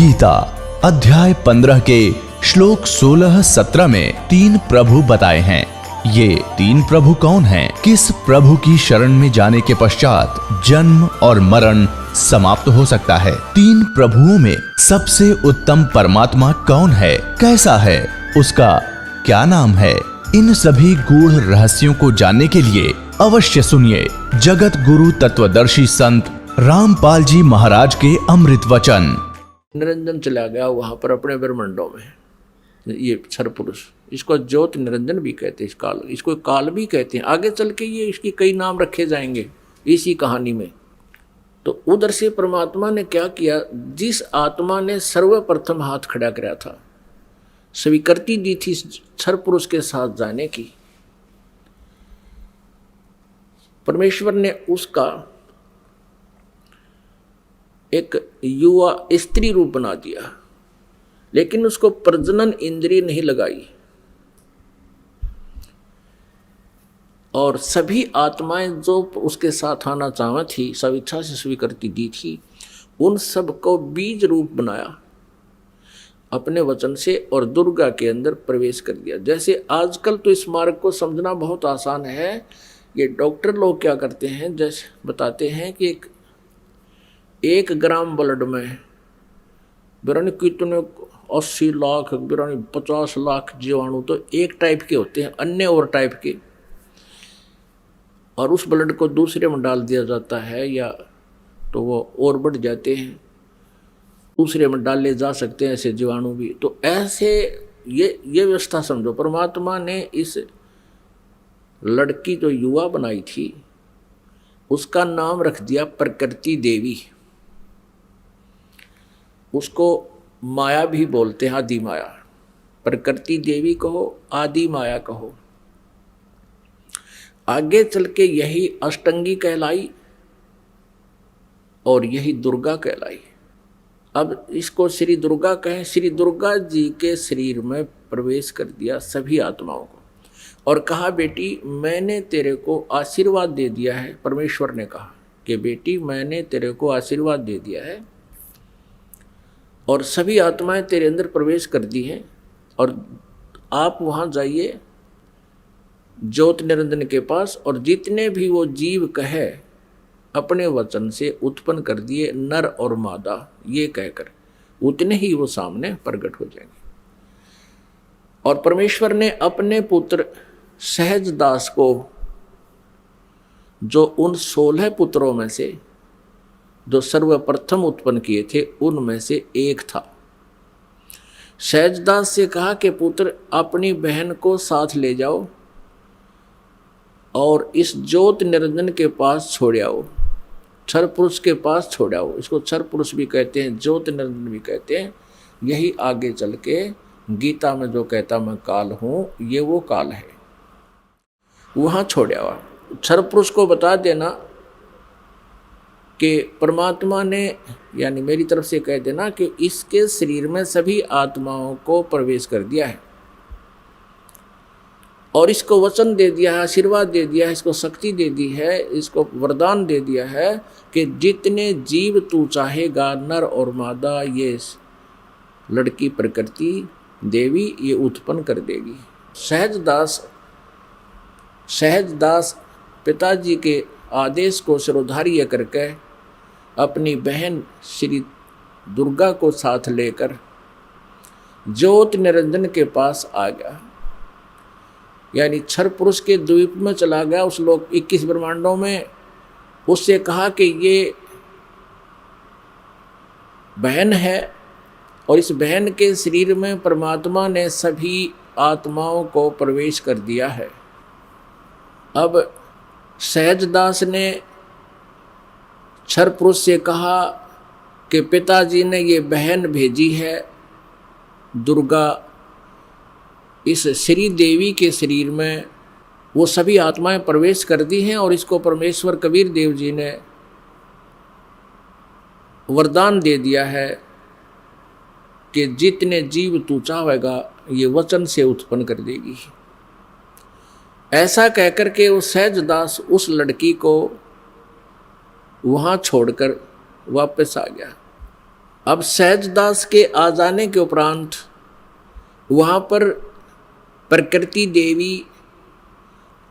गीता अध्याय 15 के श्लोक 16-17 में 3 प्रभु बताए हैं। ये 3 प्रभु कौन हैं? किस प्रभु की शरण में जाने के पश्चात जन्म और मरण समाप्त हो सकता है? 3 प्रभुओं में सबसे उत्तम परमात्मा कौन है? कैसा है? उसका क्या नाम है? इन सभी गूढ़ रहस्यों को जानने के लिए अवश्य सुनिए जगत गुरु तत्वदर्शी संत रामपाल जी महाराज के अमृत वचन। निरंजन चला गया वहां पर अपने ब्रह्मांडों में। ये क्षर पुरुष, इसको ज्योत निरंजन भी कहते हैं, इस काल, इसको काल भी कहते हैं। आगे चल के ये इसकी कई नाम रखे जाएंगे इसी कहानी में। तो उधर से परमात्मा ने क्या किया, जिस आत्मा ने सर्वप्रथम हाथ खड़ा कराया था, स्वीकृति दी थी क्षर पुरुष के साथ जाने की, परमेश्वर ने उसका एक युवा स्त्री रूप बना दिया, लेकिन उसको प्रजनन इंद्रिय नहीं लगाई। और सभी आत्माएं जो उसके साथ आना चाहती थी, सब इच्छा से स्वीकृति दी थी, उन सबको बीज रूप बनाया अपने वचन से और दुर्गा के अंदर प्रवेश कर दिया। जैसे आजकल तो इस मार्ग को समझना बहुत आसान है। ये डॉक्टर लोग क्या करते हैं, जैसे बताते हैं कि 1 ग्राम ब्लड में बिरानी कितने 80 लाख बिरानी 50 लाख जीवाणु तो एक टाइप के होते हैं, अन्य और टाइप के, और उस ब्लड को दूसरे में डाल दिया जाता है या तो वो और बढ़ जाते हैं, दूसरे में डाले जा सकते हैं ऐसे जीवाणु भी। तो ऐसे ये व्यवस्था समझो। परमात्मा ने इस लड़की जो युवा बनाई थी उसका नाम रख दिया प्रकृति देवी। उसको माया भी बोलते हैं, आदि माया। प्रकृति देवी कहो, आदि माया कहो। आगे चल के यही अष्टंगी कहलाई और यही दुर्गा कहलाई। अब इसको श्री दुर्गा कहें। श्री दुर्गा जी के शरीर में प्रवेश कर दिया सभी आत्माओं को और कहा, बेटी मैंने तेरे को आशीर्वाद दे दिया है। परमेश्वर ने कहा कि बेटी मैंने तेरे को आशीर्वाद दे दिया है और सभी आत्माएं तेरे अंदर प्रवेश कर दी हैं, और आप वहाँ जाइए ज्योत निरंजन के पास, और जितने भी वो जीव कहे अपने वचन से उत्पन्न कर दिए नर और मादा, ये कहकर उतने ही वो सामने प्रकट हो जाएंगे। और परमेश्वर ने अपने पुत्र सहज दास को, जो उन 16 पुत्रों में से जो सर्वप्रथम उत्पन्न किए थे उनमें से एक था, सहजदास से कहा कि पुत्र अपनी बहन को साथ ले जाओ और इस ज्योत निरंजन के पास छोड़ आओ, क्षर पुरुष के पास छोड़ आओ। इसको क्षर पुरुष भी कहते हैं, ज्योत निरंजन भी कहते हैं। यही आगे चल के गीता में जो कहता मैं काल हूँ, ये वो काल है। वहाँ छोड़ आओ। क्षर पुरुष को बता देना कि परमात्मा ने, यानी मेरी तरफ से कह देना कि इसके शरीर में सभी आत्माओं को प्रवेश कर दिया है और इसको वचन दे दिया है, आशीर्वाद दे दिया है, इसको शक्ति दे दी है, इसको वरदान दे दिया है कि जितने जीव तू चाहेगा नर और मादा, ये लड़की प्रकृति देवी ये उत्पन्न कर देगी। सहजदास पिताजी के आदेश को शिरोधार्य करके अपनी बहन श्री दुर्गा को साथ लेकर ज्योत निरंजन के पास आ गया, यानी क्षर पुरुष के द्वीप में चला गया। उस लोग 21 ब्रह्मांडों में उससे कहा कि ये बहन है और इस बहन के शरीर में परमात्मा ने सभी आत्माओं को प्रवेश कर दिया है। अब सहजदास ने क्षर पुरुष से कहा कि पिताजी ने ये बहन भेजी है दुर्गा, इस श्री देवी के शरीर में वो सभी आत्माएं प्रवेश कर दी हैं और इसको परमेश्वर कबीर देव जी ने वरदान दे दिया है कि जितने जीव तू चाहेगा ये वचन से उत्पन्न कर देगी। ऐसा कहकर के वो सहजदास उस लड़की को वहाँ छोड़कर वापस आ गया। अब सहजदास के आ जाने के उपरांत वहाँ पर प्रकृति देवी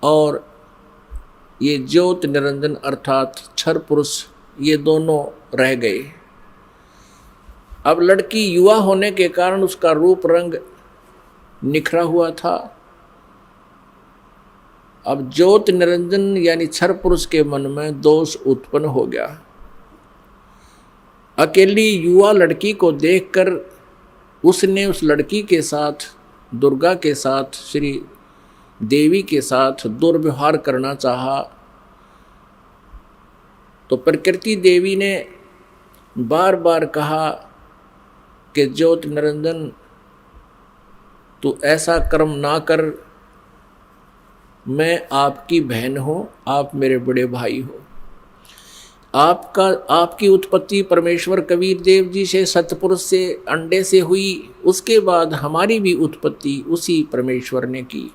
और ये ज्योत निरंजन अर्थात क्षर पुरुष ये दोनों रह गए। अब लड़की युवा होने के कारण उसका रूप रंग निखरा हुआ था। अब ज्योत निरंजन यानी क्षर पुरुष के मन में दोष उत्पन्न हो गया। अकेली युवा लड़की को देखकर उसने उस लड़की के साथ, दुर्गा के साथ, श्री देवी के साथ दुर्व्यवहार करना चाहा। तो प्रकृति देवी ने बार बार कहा कि ज्योत निरंजन तू ऐसा कर्म ना कर, मैं आपकी बहन हूँ, आप मेरे बड़े भाई हो। आपकी उत्पत्ति परमेश्वर कबीर देव जी से, सतपुरुष से, अंडे से हुई, उसके बाद हमारी भी उत्पत्ति उसी परमेश्वर ने की।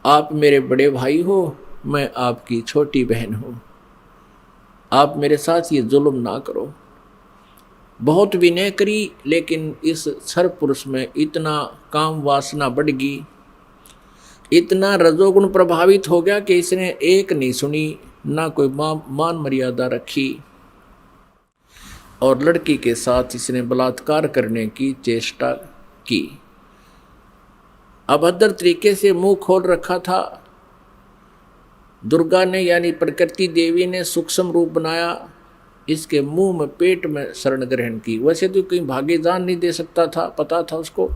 आप मेरे बड़े भाई हो, मैं आपकी छोटी बहन हूँ, आप मेरे साथ ये जुल्म ना करो। बहुत विनय करी, लेकिन इस क्षर पुरुष में इतना काम वासना बढ़ गई, इतना रजोगुण प्रभावित हो गया कि इसने एक नहीं सुनी, ना कोई मान मर्यादा रखी और लड़की के साथ इसने बलात्कार करने की चेष्टा की। अभद्र तरीके से मुंह खोल रखा था। दुर्गा ने यानी प्रकृति देवी ने सूक्ष्म रूप बनाया, इसके मुंह में, पेट में शरण ग्रहण की। वैसे तो कहीं भागे जान नहीं दे सकता था, पता था उसको।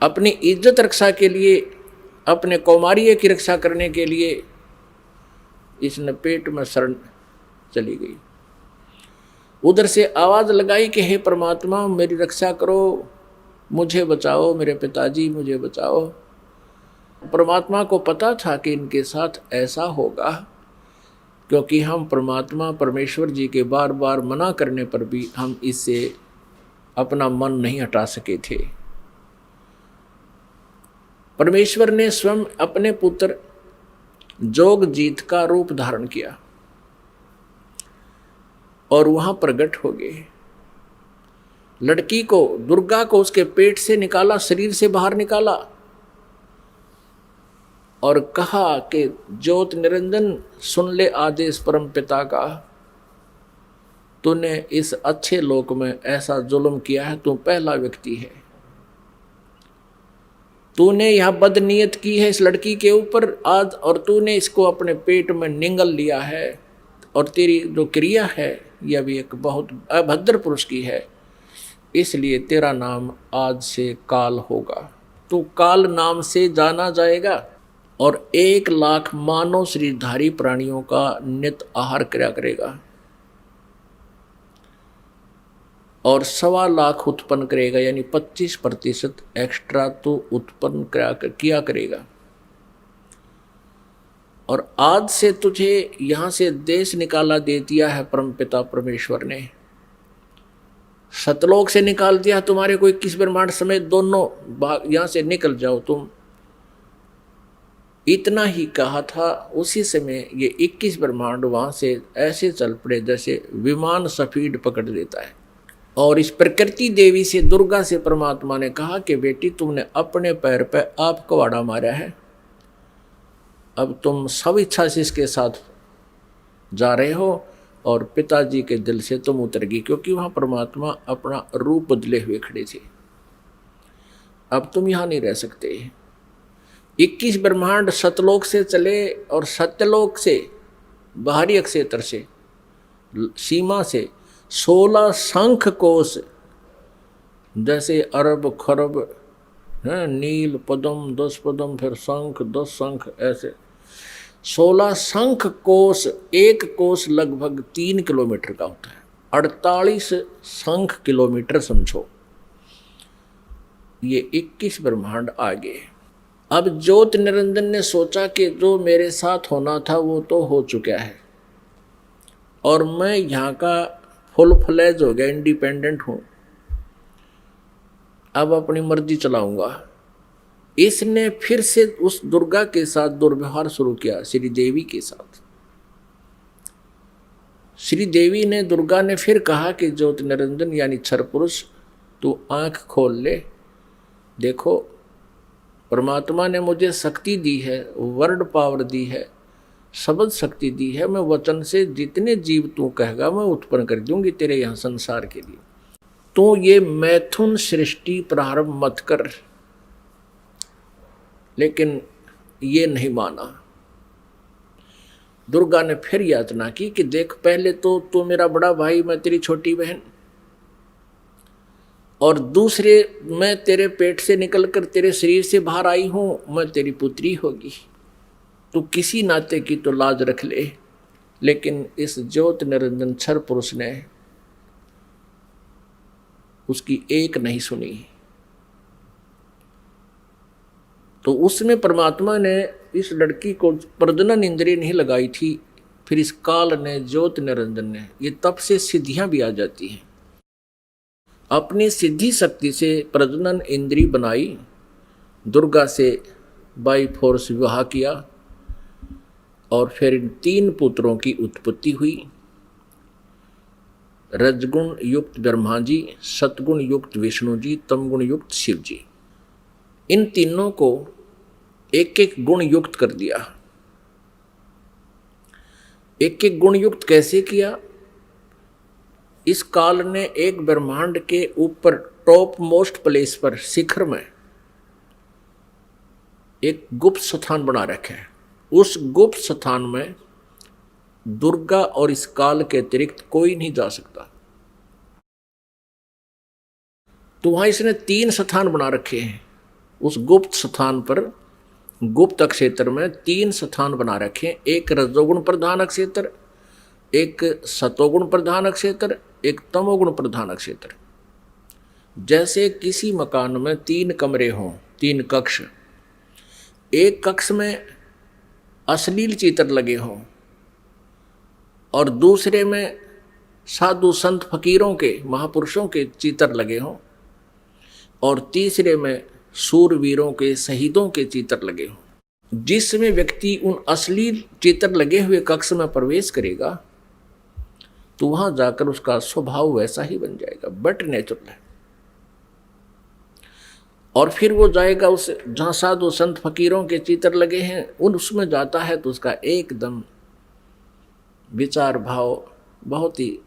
अपनी इज्जत रक्षा के लिए, अपने कौमार्य की रक्षा करने के लिए इसने पेट में शरण चली गई। उधर से आवाज लगाई कि हे परमात्मा मेरी रक्षा करो, मुझे बचाओ, मेरे पिताजी मुझे बचाओ। परमात्मा को पता था कि इनके साथ ऐसा होगा, क्योंकि हम परमात्मा परमेश्वर जी के बार बार मना करने पर भी हम इससे अपना मन नहीं हटा सके थे। परमेश्वर ने स्वयं अपने पुत्र जोगजीत का रूप धारण किया और वहां प्रकट हो गए। लड़की को, दुर्गा को उसके पेट से निकाला, शरीर से बाहर निकाला और कहा कि ज्योत निरंजन सुन ले आदेश परम पिता का, तूने इस अच्छे लोक में ऐसा जुल्म किया है, तू पहला व्यक्ति है। तूने यह बदनीयत की है इस लड़की के ऊपर आज, और तूने इसको अपने पेट में निगल लिया है, और तेरी जो क्रिया है यह भी एक बहुत अभद्र पुरुष की है, इसलिए तेरा नाम आज से काल होगा। तू काल नाम से जाना जाएगा और 1 लाख मानव शरीरधारी प्राणियों का नित आहार किया करेगा और 1.25 लाख उत्पन्न करेगा, यानी 25% एक्स्ट्रा तो उत्पन्न किया करेगा। और आज से तुझे यहाँ से देश निकाला दे दिया है परमपिता परमेश्वर ने, सतलोक से निकाल दिया तुम्हारे को 21 ब्रह्मांड समेत दोनों भाग, यहाँ से निकल जाओ तुम। इतना ही कहा था, उसी समय ये 21 ब्रह्मांड वहाँ से ऐसे चल पड़े जैसे विमान स्पीड पकड़ लेता है। और इस प्रकृति देवी से, दुर्गा से परमात्मा ने कहा कि बेटी तुमने अपने पैर पे आप कवाड़ा मारा है, अब तुम सब इच्छा से इसके साथ जा रहे हो और पिताजी के दिल से तुम उतर गई, क्योंकि वहाँ परमात्मा अपना रूप बदले हुए खड़े थे। अब तुम यहाँ नहीं रह सकते। 21 ब्रह्मांड सतलोक से चले और सत्यलोक से, बाहरी अक्षेत्र से, सीमा से 16 शंख कोश, जैसे अरब खरब है, नील पद्म 10 पद्म, फिर शंख 10 शंख, ऐसे 16 शंख कोश। एक कोश लगभग 3 किलोमीटर का होता है, 48 शंख किलोमीटर समझो। ये 21 ब्रह्मांड आगे। अब ज्योत निरंजन ने सोचा कि जो मेरे साथ होना था वो तो हो चुका है और मैं यहाँ का फुल फ्लैज हो गया, इंडिपेंडेंट हूँ, अब अपनी मर्जी चलाऊंगा। इसने फिर से उस दुर्गा के साथ दुर्व्यवहार शुरू किया, श्री देवी के साथ। श्री देवी ने, दुर्गा ने फिर कहा कि ज्योति निरंजन यानी क्षर पुरुष, तू आंख खोल ले। देखो, परमात्मा ने मुझे शक्ति दी है, वर्ड पावर दी है, शब्द शक्ति दी है। मैं वचन से जितने जीव तू कहेगा मैं उत्पन्न कर दूंगी तेरे यहाँ संसार के लिए। तू ये मैथुन सृष्टि प्रारंभ मत कर। लेकिन ये नहीं माना। दुर्गा ने फिर याचना की कि देख, पहले तो तू मेरा बड़ा भाई, मैं तेरी छोटी बहन, और दूसरे मैं तेरे पेट से निकलकर तेरे शरीर से बाहर आई हूं, मैं तेरी पुत्री होगी। तू किसी नाते की तो लाज रख ले। लेकिन इस ज्योति निरंजन क्षर पुरुष ने उसकी एक नहीं सुनी। तो उसमें परमात्मा ने इस लड़की को प्रजनन इंद्रिय नहीं लगाई थी। फिर इस काल ने, ज्योति निरंजन ने, ये तप से सिद्धियां भी आ जाती हैं, अपनी सिद्धि शक्ति से प्रजनन इंद्रिय बनाई। दुर्गा से बाई फोर्स विवाह किया और फिर इन 3 पुत्रों की उत्पत्ति हुई। रजगुण युक्त ब्रह्मा जी, सतगुण युक्त विष्णु जी, तमगुण युक्त शिव जी। इन तीनों को एक एक गुण युक्त कर दिया। एक एक गुण युक्त कैसे किया? इस काल ने एक ब्रह्मांड के ऊपर टॉप मोस्ट प्लेस पर, शिखर में एक गुप्त स्थान बना रखा है। उस गुप्त स्थान में दुर्गा और इस काल के अतिरिक्त कोई नहीं जा सकता। तो वहां इसने 3 स्थान बना रखे हैं। उस गुप्त स्थान पर, गुप्त क्षेत्र में 3 स्थान बना रखे हैं। एक रजोगुण प्रधान क्षेत्र, एक सतोगुण प्रधान क्षेत्र, एक तमोगुण प्रधान क्षेत्र। जैसे किसी मकान में 3 कमरे हों, 3 कक्ष, एक कक्ष में अश्लील चित्र लगे हों और दूसरे में साधु संत फकीरों के, महापुरुषों के चित्र लगे हों और तीसरे में सूरवीरों के, शहीदों के चित्र लगे हों। जिसमें व्यक्ति उन अश्लील चित्र लगे हुए कक्ष में प्रवेश करेगा तो वहां जाकर उसका स्वभाव वैसा ही बन जाएगा, बट नेचुरल है। और फिर वो जाएगा उस जहां साधु संत फकीरों के चित्र लगे हैं, उसमें जाता है तो उसका एकदम विचार भाव बहुत ही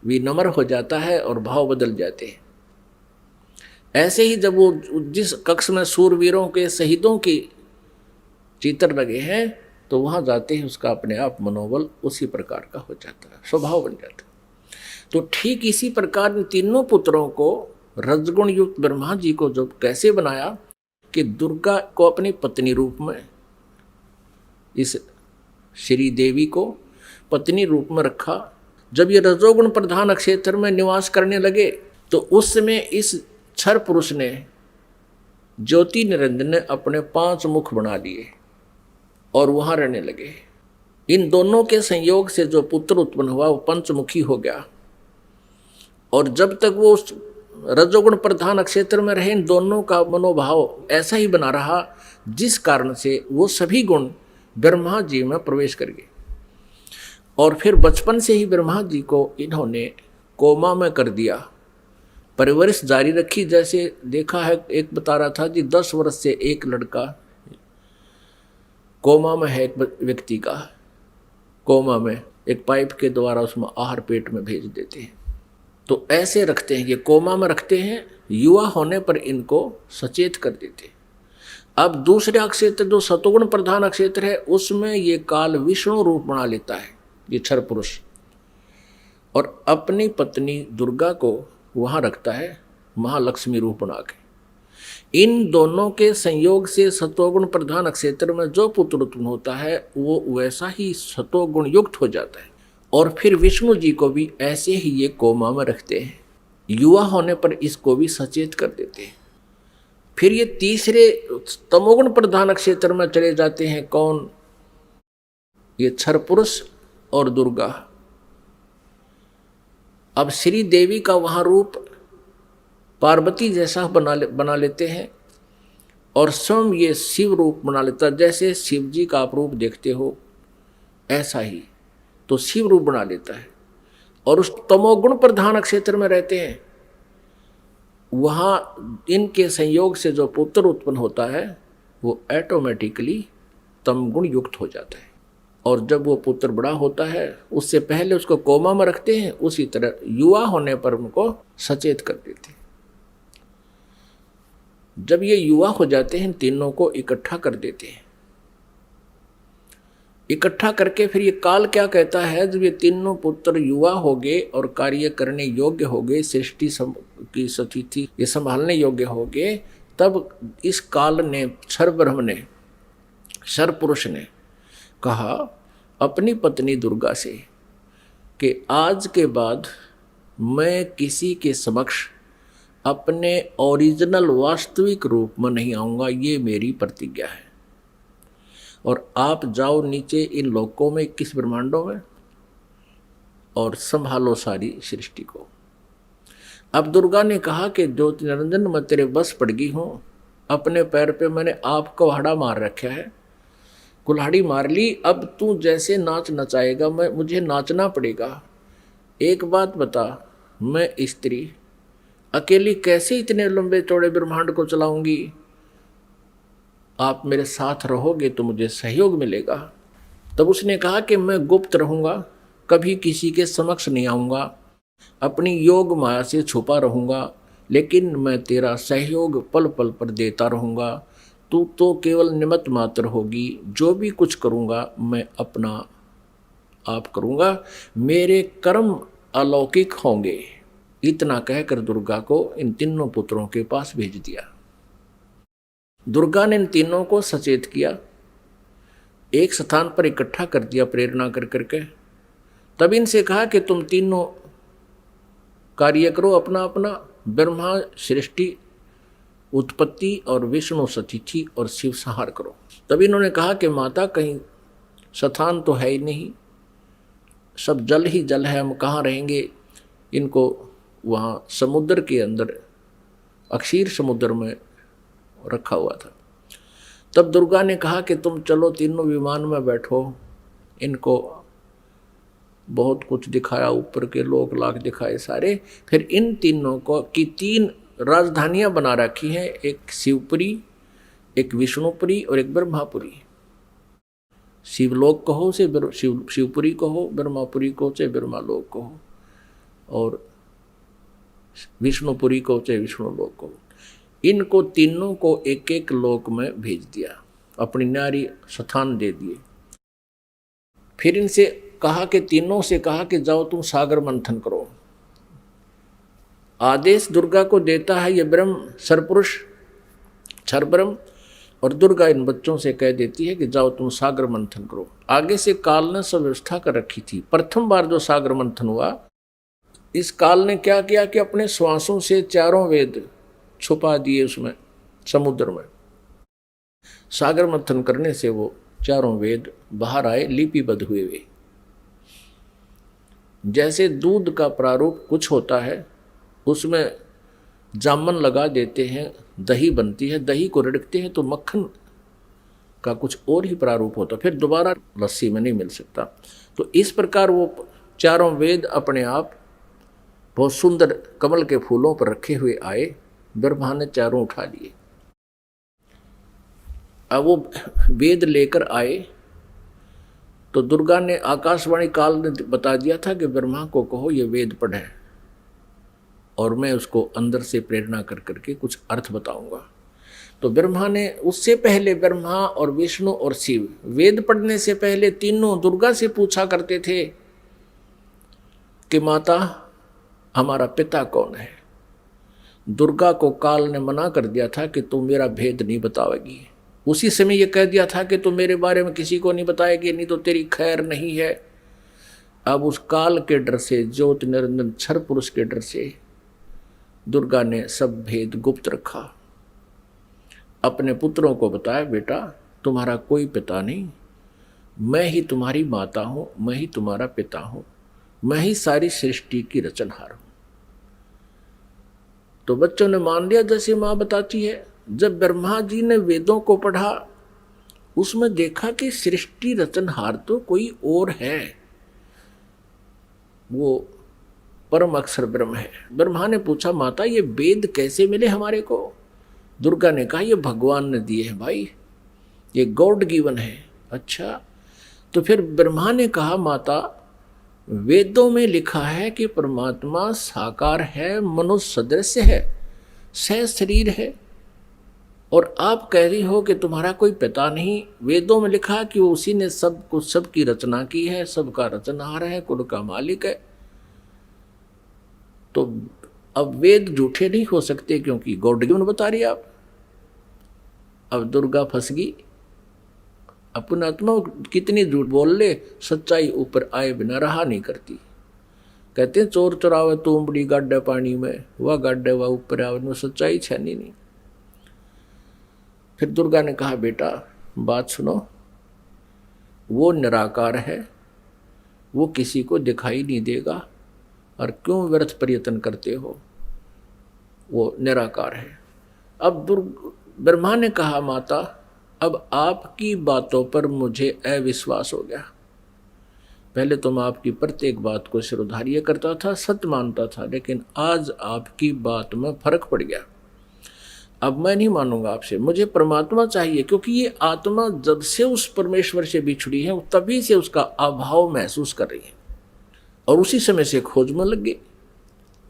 विनम्र हो जाता है और भाव बदल जाते हैं। ऐसे ही जब वो जिस कक्ष में सूरवीरों के, शहीदों के चित्र लगे हैं तो वहां जाते ही उसका अपने आप मनोबल उसी प्रकार का हो जाता है, स्वभाव बन जाता है। तो ठीक इसी प्रकार इन तीनों पुत्रों को रजगुण युक्त ब्रह्मा जी को जब कैसे बनाया कि दुर्गा को अपनी पत्नी रूप में, इस श्री देवी को पत्नी रूप में रखा। जब ये रजोगुण प्रधान क्षेत्र में निवास करने लगे तो उस समय इस क्षर पुरुष ने, ज्योति निरंजन ने अपने 5 मुख बना लिए और वहां रहने लगे। इन दोनों के संयोग से जो पुत्र उत्पन्न हुआ वो पंचमुखी हो गया। और जब तक वो उस रजोगुण प्रधान क्षेत्र में रहे, इन दोनों का मनोभाव ऐसा ही बना रहा, जिस कारण से वो सभी गुण ब्रह्मा जी में प्रवेश कर गए। और फिर बचपन से ही ब्रह्मा जी को इन्होंने कोमा में कर दिया, परवरिश जारी रखी। जैसे देखा है, एक बता रहा था जी 10 वर्ष से एक लड़का कोमा में है, एक व्यक्ति का कोमा में, एक पाइप के द्वारा उसमें आहार पेट में भेज देते हैं। तो ऐसे रखते हैं, ये कोमा में रखते हैं, युवा होने पर इनको सचेत कर देते हैं। अब दूसरे क्षेत्र जो सतोगुण प्रधान क्षेत्र है उसमें ये काल विष्णु रूप बना लेता है, ये क्षर पुरुष, और अपनी पत्नी दुर्गा को वहां रखता है महालक्ष्मी रूप बना के। इन दोनों के संयोग से सतोगुण प्रधान क्षेत्र में जो पुत्र उत्पन्न होता है वो वैसा ही सतोगुण युक्त हो जाता है। और फिर विष्णु जी को भी ऐसे ही ये कोमा में रखते हैं, युवा होने पर इसको भी सचेत कर देते हैं। फिर ये तीसरे तमोगुण प्रधान क्षेत्र में चले जाते हैं। कौन? ये क्षर पुरुष और दुर्गा। अब श्री देवी का वहाँ रूप पार्वती जैसा बना लेते हैं और स्वयं ये शिव रूप बना लेता है। जैसे शिव जी का आप रूप देखते हो ऐसा ही तो शिव रूप बना लेता है, और उस तमोगुण प्रधान क्षेत्र में रहते हैं, वहाँ इनके संयोग से जो पुत्र उत्पन्न होता है वो ऑटोमेटिकली तमगुण युक्त हो जाता है। और जब वो पुत्र बड़ा होता है उससे पहले उसको कोमा में रखते हैं, उसी तरह युवा होने पर उनको सचेत कर देते हैं। जब ये युवा हो जाते हैं तीनों को इकट्ठा कर देते हैं। इकट्ठा करके फिर ये काल क्या कहता है, जब ये तीनों पुत्र युवा हो गए और कार्य करने योग्य हो गए, सृष्टि की स्थिति ये संभालने योग्य हो गए, तब इस काल ने, क्षर ब्रह्म ने, क्षर पुरुष ने कहा अपनी पत्नी दुर्गा से कि आज के बाद मैं किसी के समक्ष अपने ओरिजिनल वास्तविक रूप में नहीं आऊँगा, ये मेरी प्रतिज्ञा है। और आप जाओ नीचे इन लोकों में, 21 ब्रह्मांडों में, और संभालो सारी सृष्टि को। अब दुर्गा ने कहा कि ज्योति निरंजन मैं तेरे बस पड़ गई हूँ, अपने पैर पे मैंने आपको कुल्हाड़ा मार रखा है, कुल्हाड़ी मार ली, अब तू जैसे नाच नचाएगा मुझे नाचना पड़ेगा। एक बात बता, मैं स्त्री अकेली कैसे इतने लंबे चौड़े ब्रह्मांड को चलाऊंगी? आप मेरे साथ रहोगे तो मुझे सहयोग मिलेगा। तब उसने कहा कि मैं गुप्त रहूँगा, कभी किसी के समक्ष नहीं आऊँगा, अपनी योग माया से छुपा रहूँगा, लेकिन मैं तेरा सहयोग पल पल पर देता रहूँगा। तू तो केवल निमित्त मात्र होगी, जो भी कुछ करूँगा मैं अपना आप करूँगा, मेरे कर्म अलौकिक होंगे। इतना कहकर दुर्गा को इन तीनों पुत्रों के पास भेज दिया। दुर्गा ने इन तीनों को सचेत किया, एक स्थान पर इकट्ठा कर दिया प्रेरणा कर करके। तब इनसे कहा कि तुम तीनों कार्य करो अपना अपना, ब्रह्मा सृष्टि उत्पत्ति और विष्णु सतिथि और शिव संहार करो। तब इन्होंने कहा कि माता कहीं स्थान तो है ही नहीं, सब जल ही जल है, हम कहाँ रहेंगे। इनको वहाँ समुद्र के अंदर, अक्षीर समुद्र में रखा हुआ था। तब दुर्गा ने कहा कि तुम चलो तीनों विमान में बैठो। इनको बहुत कुछ दिखाया, ऊपर के लोक लाख दिखाए सारे। फिर इन तीनों को की 3 राजधानियां बना रखी हैं, एक शिवपुरी, एक विष्णुपुरी और एक ब्रह्मापुरी। शिवलोक कहो से शिवपुरी कहो, ब्रह्मापुरी को से ब्रह्मालोक कहो, और विष्णुपुरी को से विष्णुलोक कहो। इनको तीनों को एक एक लोक में भेज दिया, अपनी नारी स्थान दे दिए। फिर इनसे कहा कि तीनों से कहा कि जाओ तुम सागर मंथन करो। आदेश दुर्गा को देता है ये ब्रह्म सरपुरुष क्षर ब्रह्म, और दुर्गा इन बच्चों से कह देती है कि जाओ तुम सागर मंथन करो। आगे से काल ने सब व्यवस्था कर रखी थी। प्रथम बार जो सागर मंथन हुआ, इस काल ने क्या किया कि अपने श्वासों से 4 वेद छुपा दिए उसमें समुद्र में। सागर मंथन करने से वो 4 वेद बाहर आए, लिपिबद्ध हुए वे। जैसे दूध का प्रारूप कुछ होता है, उसमें जामन लगा देते हैं, दही बनती है, दही को रिड़कते हैं तो मक्खन का कुछ और ही प्रारूप होता, फिर दोबारा लस्सी में नहीं मिल सकता। तो इस प्रकार वो 4 वेद अपने आप बहुत सुंदर कमल के फूलों पर रखे हुए आए। ब्रह्मा ने 4 उठा लिए। अब वो वेद लेकर आए तो दुर्गा ने, आकाशवाणी काल ने बता दिया था कि ब्रह्मा को कहो ये वेद पढ़े, और मैं उसको अंदर से प्रेरणा कर करके कुछ अर्थ बताऊंगा। तो ब्रह्मा ने, उससे पहले ब्रह्मा और विष्णु और शिव वेद पढ़ने से पहले तीनों दुर्गा से पूछा करते थे कि माता हमारा पिता कौन है। दुर्गा को काल ने मना कर दिया था कि तुम मेरा भेद नहीं बताओगी। उसी समय ये कह दिया था कि तुम मेरे बारे में किसी को नहीं बताएगी, नहीं तो तेरी खैर नहीं है। अब उस काल के डर से, ज्योति निरंजन क्षर पुरुष के डर से दुर्गा ने सब भेद गुप्त रखा। अपने पुत्रों को बताया, बेटा तुम्हारा कोई पिता नहीं, मैं ही तुम्हारी माता हूँ, मैं ही तुम्हारा पिता हूँ, मैं ही सारी सृष्टि की रचनहार हूँ। तो बच्चों ने मान लिया जैसे माँ बताती है। जब ब्रह्मा जी ने वेदों को पढ़ा, उसमें देखा कि सृष्टि रचनहार तो कोई और है, वो परम अक्षर ब्रह्म है। ब्रह्मा ने पूछा माता ये वेद कैसे मिले हमारे को? दुर्गा ने कहा ये भगवान ने दिए हैं भाई, ये गॉड गिवन है। अच्छा, तो फिर ब्रह्मा ने कहा माता वेदों में लिखा है कि परमात्मा साकार है, मनुष्य सदृश है, सह शरीर है, और आप कह रही हो कि तुम्हारा कोई पिता नहीं। वेदों में लिखा कि उसी ने सब कुछ, सबकी रचना की है, सबका रचनहार है, कुल का मालिक है। तो अब वेद झूठे नहीं हो सकते क्योंकि गॉड गिवन बता रही आप। अब दुर्गा फंस गई, अपना आत्मा कितनी झूठ बोल ले, सच्चाई ऊपर आए बिना रहा नहीं करती। कहते हैं चोर चुरावे तुमड़ी गाड्डे पानी में, वह गाड्डे वह ऊपर आवे, में सच्चाई छनी नहीं। फिर दुर्गा ने कहा बेटा बात सुनो, वो निराकार है, वो किसी को दिखाई नहीं देगा, और क्यों व्यर्थ प्रयत्न करते हो, वो निराकार है। अब ब्रह्मा ने कहा माता अब आपकी बातों पर मुझे अविश्वास हो गया। पहले तो मैं आपकी प्रत्येक बात को सिरोधार्य करता था, सत्य मानता था, लेकिन आज आपकी बात में फर्क पड़ गया। अब मैं नहीं मानूंगा आपसे, मुझे परमात्मा चाहिए, क्योंकि ये आत्मा जब से उस परमेश्वर से बिछड़ी है तभी से उसका अभाव महसूस कर रही है, और उसी समय से खोज में लग गई।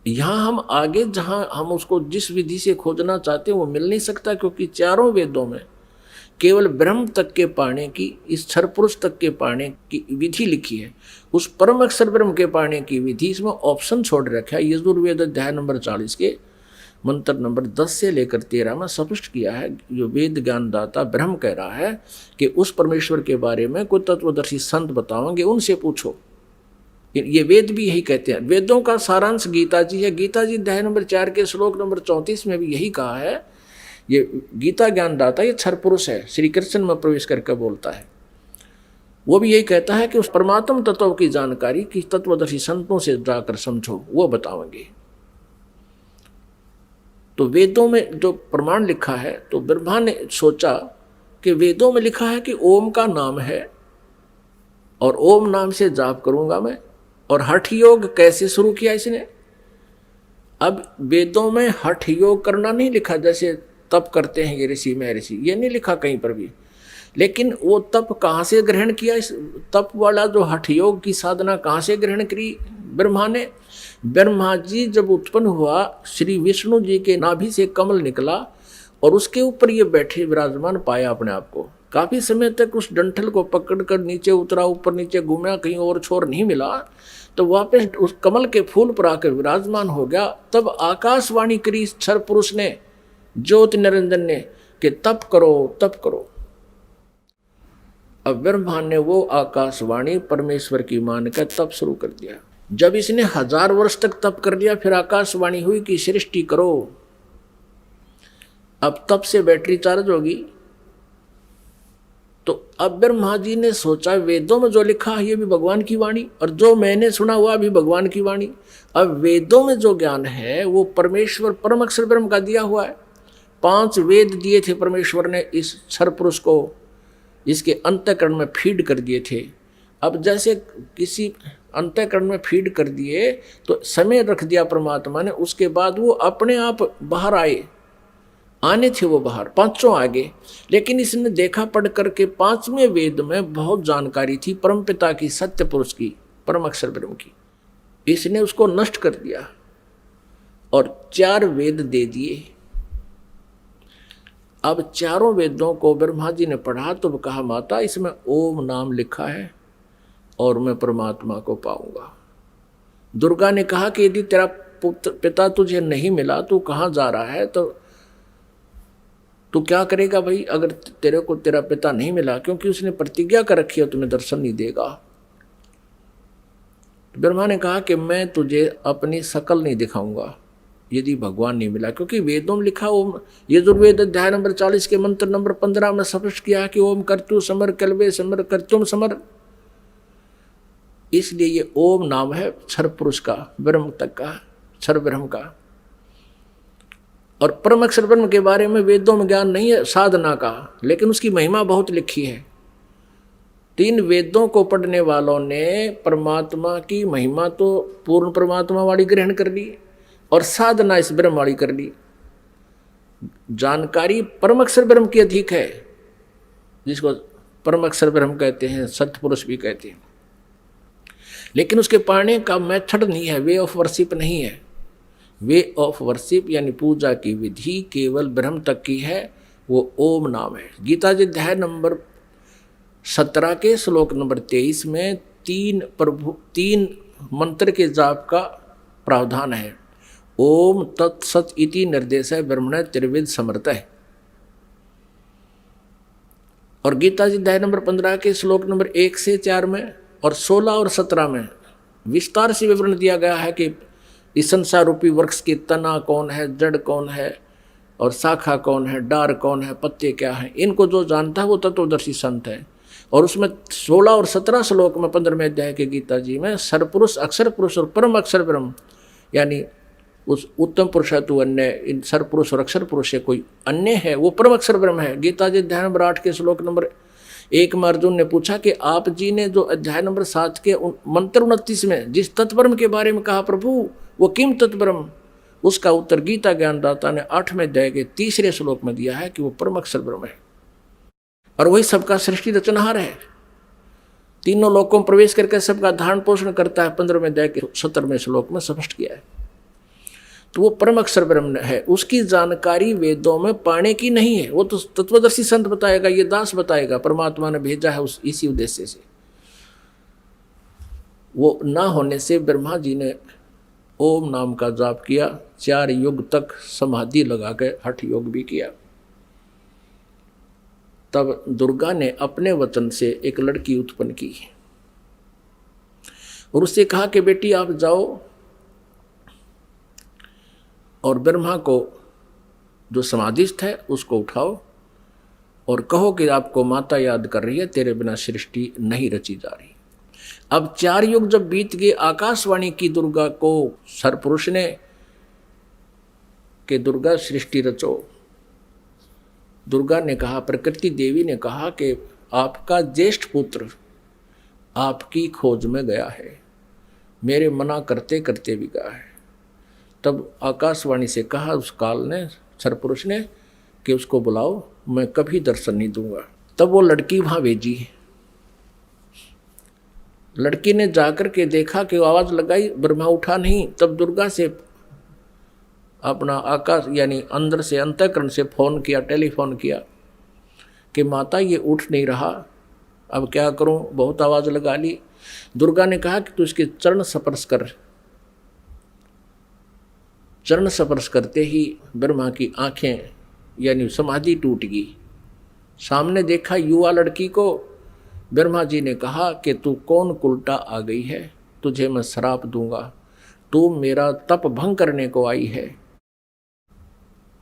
यहाँ हम आगे जहाँ हम उसको जिस विधि से खोजना चाहते हैं वो मिल नहीं सकता, क्योंकि चारों वेदों में केवल ब्रह्म तक के पाने की, इस क्षर पुरुष तक के पाने की विधि लिखी है। उस परम अक्षर ब्रह्म के पाने की विधि इसमें ऑप्शन छोड़ रखा है। यजुर्वेद अध्याय नंबर 40 के मंत्र नंबर 10 से लेकर 13 में स्पष्ट किया है। जो वेद ज्ञानदाता ब्रह्म कह रहा है कि उस परमेश्वर के बारे में कोई तत्वदर्शी संत बताओगे, उनसे पूछो। ये वेद भी यही कहते हैं। वेदों का सारांश गीता जी है। गीता जी अध्याय नंबर 4 के श्लोक नंबर 34 में भी यही कहा है। ये गीता ज्ञानदाता ये क्षर पुरुष है, श्री कृष्ण में प्रवेश करके बोलता है। वो भी यही कहता है कि उस परमात्म तत्व की जानकारी की तत्वदर्शी संतों से जाकर समझो, वो बताएंगे। तो वेदों में जो प्रमाण लिखा है, तो ब्रह्मा ने सोचा कि वेदों में लिखा है कि ओम का नाम है, और ओम नाम से जाप करूंगा मैं। और हठ योग कैसे शुरू किया इसने? अब वेदों में हठ योग करना नहीं लिखा, जैसे तप करते हैं ये ऋषि महर्षि, ये नहीं लिखा कहीं पर भी। लेकिन वो तप कहाँ से ग्रहण किया? इस तप वाला जो हठ योग की साधना कहाँ से ग्रहण करी ब्रह्मा ने? ब्रह्मा जी जब उत्पन्न हुआ, श्री विष्णु जी के नाभि से कमल निकला और उसके ऊपर ये बैठे विराजमान पाया अपने आप को। काफी समय तक उस डंठल को पकड़कर नीचे उतरा, ऊपर नीचे घूमा, कहीं और छोर नहीं मिला, तो वापस उस कमल के फूल पर आकर विराजमान हो गया। तब आकाशवाणी करी क्षर पुरुष ने, ज्योति निरंजन ने, कि तप करो तप करो। अब ब्रह्मा ने वो आकाशवाणी परमेश्वर की मान कर तप शुरू कर दिया। जब इसने 1000 वर्ष तक तप कर लिया, फिर आकाशवाणी हुई कि सृष्टि करो। अब तप से बैटरी चार्ज होगी। तो अब ब्रह्मा जी ने सोचा वेदों में जो लिखा है ये भी भगवान की वाणी, और जो मैंने सुना हुआ भी भगवान की वाणी। अब वेदों में जो ज्ञान है वो परमेश्वर परम अक्षर ब्रह्म का दिया हुआ है। 5 वेद दिए थे परमेश्वर ने इस क्षर पुरुष को, इसके अंतःकरण में फीड कर दिए थे। अब जैसे किसी अंतःकरण में फीड कर दिए तो समय रख दिया परमात्मा ने, उसके बाद वो अपने आप बाहर आने थे वो बाहर, 5 आगे। लेकिन इसने देखा पढ़ करके 5वें वेद में बहुत जानकारी थी परमपिता की, सत्य पुरुष की, परम अक्षर ब्रह्म की। इसने उसको नष्ट कर दिया और 4 वेद दे दिए। अब चारों वेदों को ब्रह्मा जी ने पढ़ा तो कहा माता इसमें ओम नाम लिखा है और मैं परमात्मा को पाऊंगा। दुर्गा ने कहा कि यदि तेरा पिता तुझे नहीं मिला, तू कहाँ जा रहा है, तो तू क्या करेगा भाई अगर तेरे को तेरा पिता नहीं मिला, क्योंकि उसने प्रतिज्ञा कर रखी है तुम्हें दर्शन नहीं देगा। ब्रह्मा ने कहा कि मैं तुझे अपनी शकल नहीं दिखाऊंगा यदि भगवान नहीं मिला, क्योंकि वेदों में लिखा ओम, यजुर्वेद अध्याय नंबर 40 के मंत्र नंबर 15 में स्पष्ट किया कि ओम कर्तु समर कल्वे समर कर्तुम समर। इसलिए ये ओम नाम है क्षर पुरुष का, ब्रह्म तक का, क्षर ब्रह्म का। और परम अक्षर ब्रह्म के बारे में वेदों में ज्ञान नहीं है साधना का, लेकिन उसकी महिमा बहुत लिखी है। तीन वेदों को पढ़ने वालों ने परमात्मा की महिमा तो पूर्ण परमात्मा वाली ग्रहण कर ली और साधना इस ब्रह्म वाली कर ली। जानकारी परम अक्षर ब्रह्म की अधिक है, जिसको परम अक्षर ब्रह्म कहते हैं, सत्पुरुष भी कहते हैं। लेकिन उसके पाने का मेथड नहीं है, वे ऑफ वर्शिप नहीं है। वे ऑफ वर्शिप यानी पूजा की विधि केवल ब्रह्म तक की है, वो ओम नाम है। गीता जी अध्याय नंबर 17 के श्लोक नंबर 23 में तीन मंत्र के जाप का प्रावधान है। ओम तत्सत इति निर्देश है ब्रह्मण त्रिविध समर्थ है। और गीता जी अध्याय नंबर 15 के श्लोक नंबर 1 से 4 में और 16 और 17 में विस्तार से विवरण दिया गया है कि इस संसार रूपी वृक्ष की तना कौन है, जड़ कौन है और शाखा कौन है, डार कौन है, पत्ते क्या है। इनको जो जानता है वो तत्वदर्शी संत है। और उसमें 16 और 17 श्लोक में 15वें अध्याय के गीता जी में सरपुरुष, अक्षर पुरुष और परम अक्षर ब्रह्म यानी उस उत्तम पुरुष है तू अन्य, इन सरपुरुष और अक्षर पुरुष से कोई अन्य है, वो परम अक्षर ब्रह्म है। गीता जी अध्याय नंबर 8 के श्लोक नंबर 1 में अर्जुन ने पूछा कि आप जी ने जो अध्याय नंबर 7 के मंत्र 29 में जिस तत्ब्रह्म के बारे में कहा प्रभु वो किम तत्ब्रह्म, उसका उत्तर गीता ज्ञानदाता ने 8वें अध्याय के 3रे श्लोक में दिया है कि वो परम अक्षर ब्रह्म है और वही सबका सृष्टि रचनहार है। तीनों लोकों में प्रवेश करके सबका धारण पोषण करता है, 15वें अध्याय के 17वें श्लोक में स्पष्ट किया है। तो वो परम अक्षर ब्रह्म है। उसकी जानकारी वेदों में पाने की नहीं है, वो तो तत्वदर्शी संत बताएगा, ये दास बताएगा, परमात्मा ने भेजा है उस इसी उद्देश्य से। वो ना होने से ब्रह्मा जी ने ओम नाम का जाप किया, 4 युग तक समाधि लगा के हठ योग भी किया। तब दुर्गा ने अपने वचन से एक लड़की उत्पन्न की और उससे कहा कि बेटी आप जाओ और ब्रह्मा को जो समाधिस्थ है उसको उठाओ और कहो कि आपको माता याद कर रही है, तेरे बिना सृष्टि नहीं रची जा रही। अब 4 युग जब बीत गए, आकाशवाणी की दुर्गा को सरपुरुष ने कि दुर्गा सृष्टि रचो। दुर्गा ने कहा, प्रकृति देवी ने कहा कि आपका ज्येष्ठ पुत्र आपकी खोज में गया है, मेरे मना करते करते भी गया है। तब आकाशवाणी से कहा उस काल ने, सरपुरुष ने, कि उसको बुलाओ, मैं कभी दर्शन नहीं दूंगा। तब वो लड़की वहाँ भेजी। लड़की ने जाकर के देखा कि आवाज़ लगाई, ब्रह्मा उठा नहीं। तब दुर्गा से अपना आकाश यानी अंदर से अंतःकरण से फ़ोन किया, टेलीफोन किया कि माता ये उठ नहीं रहा, अब क्या करूं, बहुत आवाज़ लगा ली। दुर्गा ने कहा कि तू इसके चरण स्पर्श कर। चरण स्पर्श करते ही ब्रह्मा की आंखें यानी समाधि टूट गई। सामने देखा युवा लड़की को। ब्रह्मा जी ने कहा कि तू कौन कुलटा आ गई है, तुझे मैं श्राप दूंगा, तू मेरा तप भंग करने को आई है।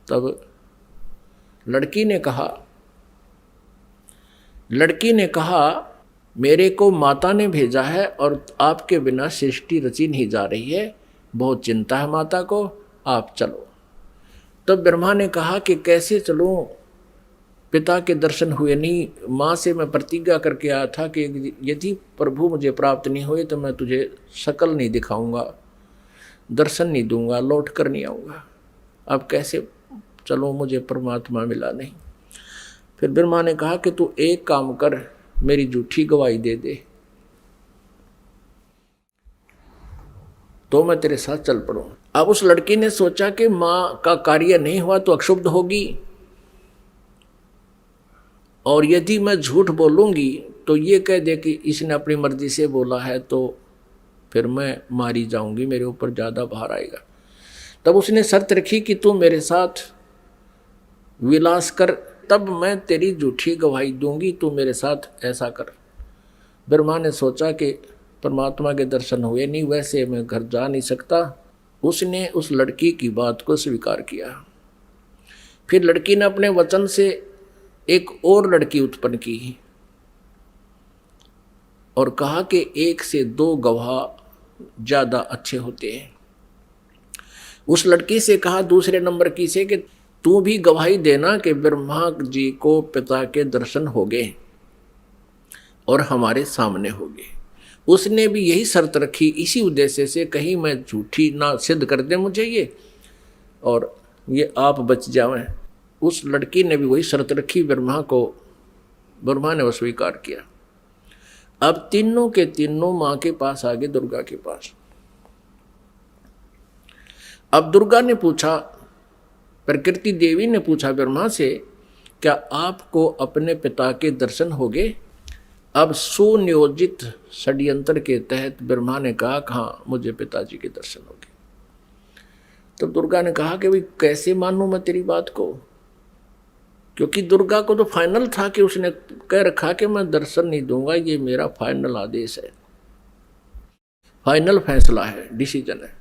तब लड़की ने कहा मेरे को माता ने भेजा है और आपके बिना सृष्टि रची नहीं जा रही है, बहुत चिंता है माता को, आप चलो। तब ब्रह्मा ने कहा कि कैसे चलूं, पिता के दर्शन हुए नहीं। माँ से मैं प्रतिज्ञा करके आया था कि यदि प्रभु मुझे प्राप्त नहीं हुए तो मैं तुझे शकल नहीं दिखाऊंगा, दर्शन नहीं दूंगा, लौट कर नहीं आऊँगा। अब कैसे चलो, मुझे परमात्मा मिला नहीं। फिर ब्रह्मा ने कहा कि तू एक काम कर, मेरी झूठी गवाही दे दे तो मैं तेरे साथ चल पड़ूं। अब उस लड़की ने सोचा कि माँ का कार्य नहीं हुआ तो अक्षुब्ध होगी, और यदि मैं झूठ बोलूंगी तो ये कह दे कि इसने अपनी मर्जी से बोला है, तो फिर मैं मारी जाऊंगी, मेरे ऊपर ज़्यादा भार आएगा। तब उसने शर्त रखी कि तू मेरे साथ विलास कर, तब मैं तेरी झूठी गवाही दूंगी, तू मेरे साथ ऐसा कर। ब्रह्मा ने सोचा कि परमात्मा के दर्शन हुए नहीं, वैसे मैं घर जा नहीं सकता। उसने उस लड़की की बात को स्वीकार किया। फिर लड़की ने अपने वचन से एक और लड़की उत्पन्न की और कहा कि 1 से 2 गवाह ज़्यादा अच्छे होते हैं। उस लड़की से कहा दूसरे नंबर की से कि तू भी गवाही देना कि ब्रह्मा जी को पिता के दर्शन हो गए। और हमारे सामने होगे। उसने भी यही शर्त रखी इसी उद्देश्य से, कहीं मैं झूठी ना सिद्ध कर दे मुझे ये और ये आप बच जावें। उस लड़की ने भी वही शर्त रखी ब्रह्मा को, ब्रह्मा ने वो स्वीकार किया। अब तीनों के तीनों माँ के पास आ गए, दुर्गा के पास। अब दुर्गा ने पूछा, प्रकृति देवी ने पूछा ब्रह्मा से, क्या आपको अपने पिता के दर्शन हो गए? अब सुनियोजित षड्यंत्र के तहत ब्रह्मा ने कहा, हाँ मुझे पिताजी के दर्शन हो गए। तब दुर्गा ने कहा कि भाई कैसे मानूं मैं तेरी बात को, क्योंकि दुर्गा को तो फाइनल था कि उसने कह रखा कि मैं दर्शन नहीं दूंगा, ये मेरा फाइनल आदेश है, फाइनल फैसला है, डिसीजन है।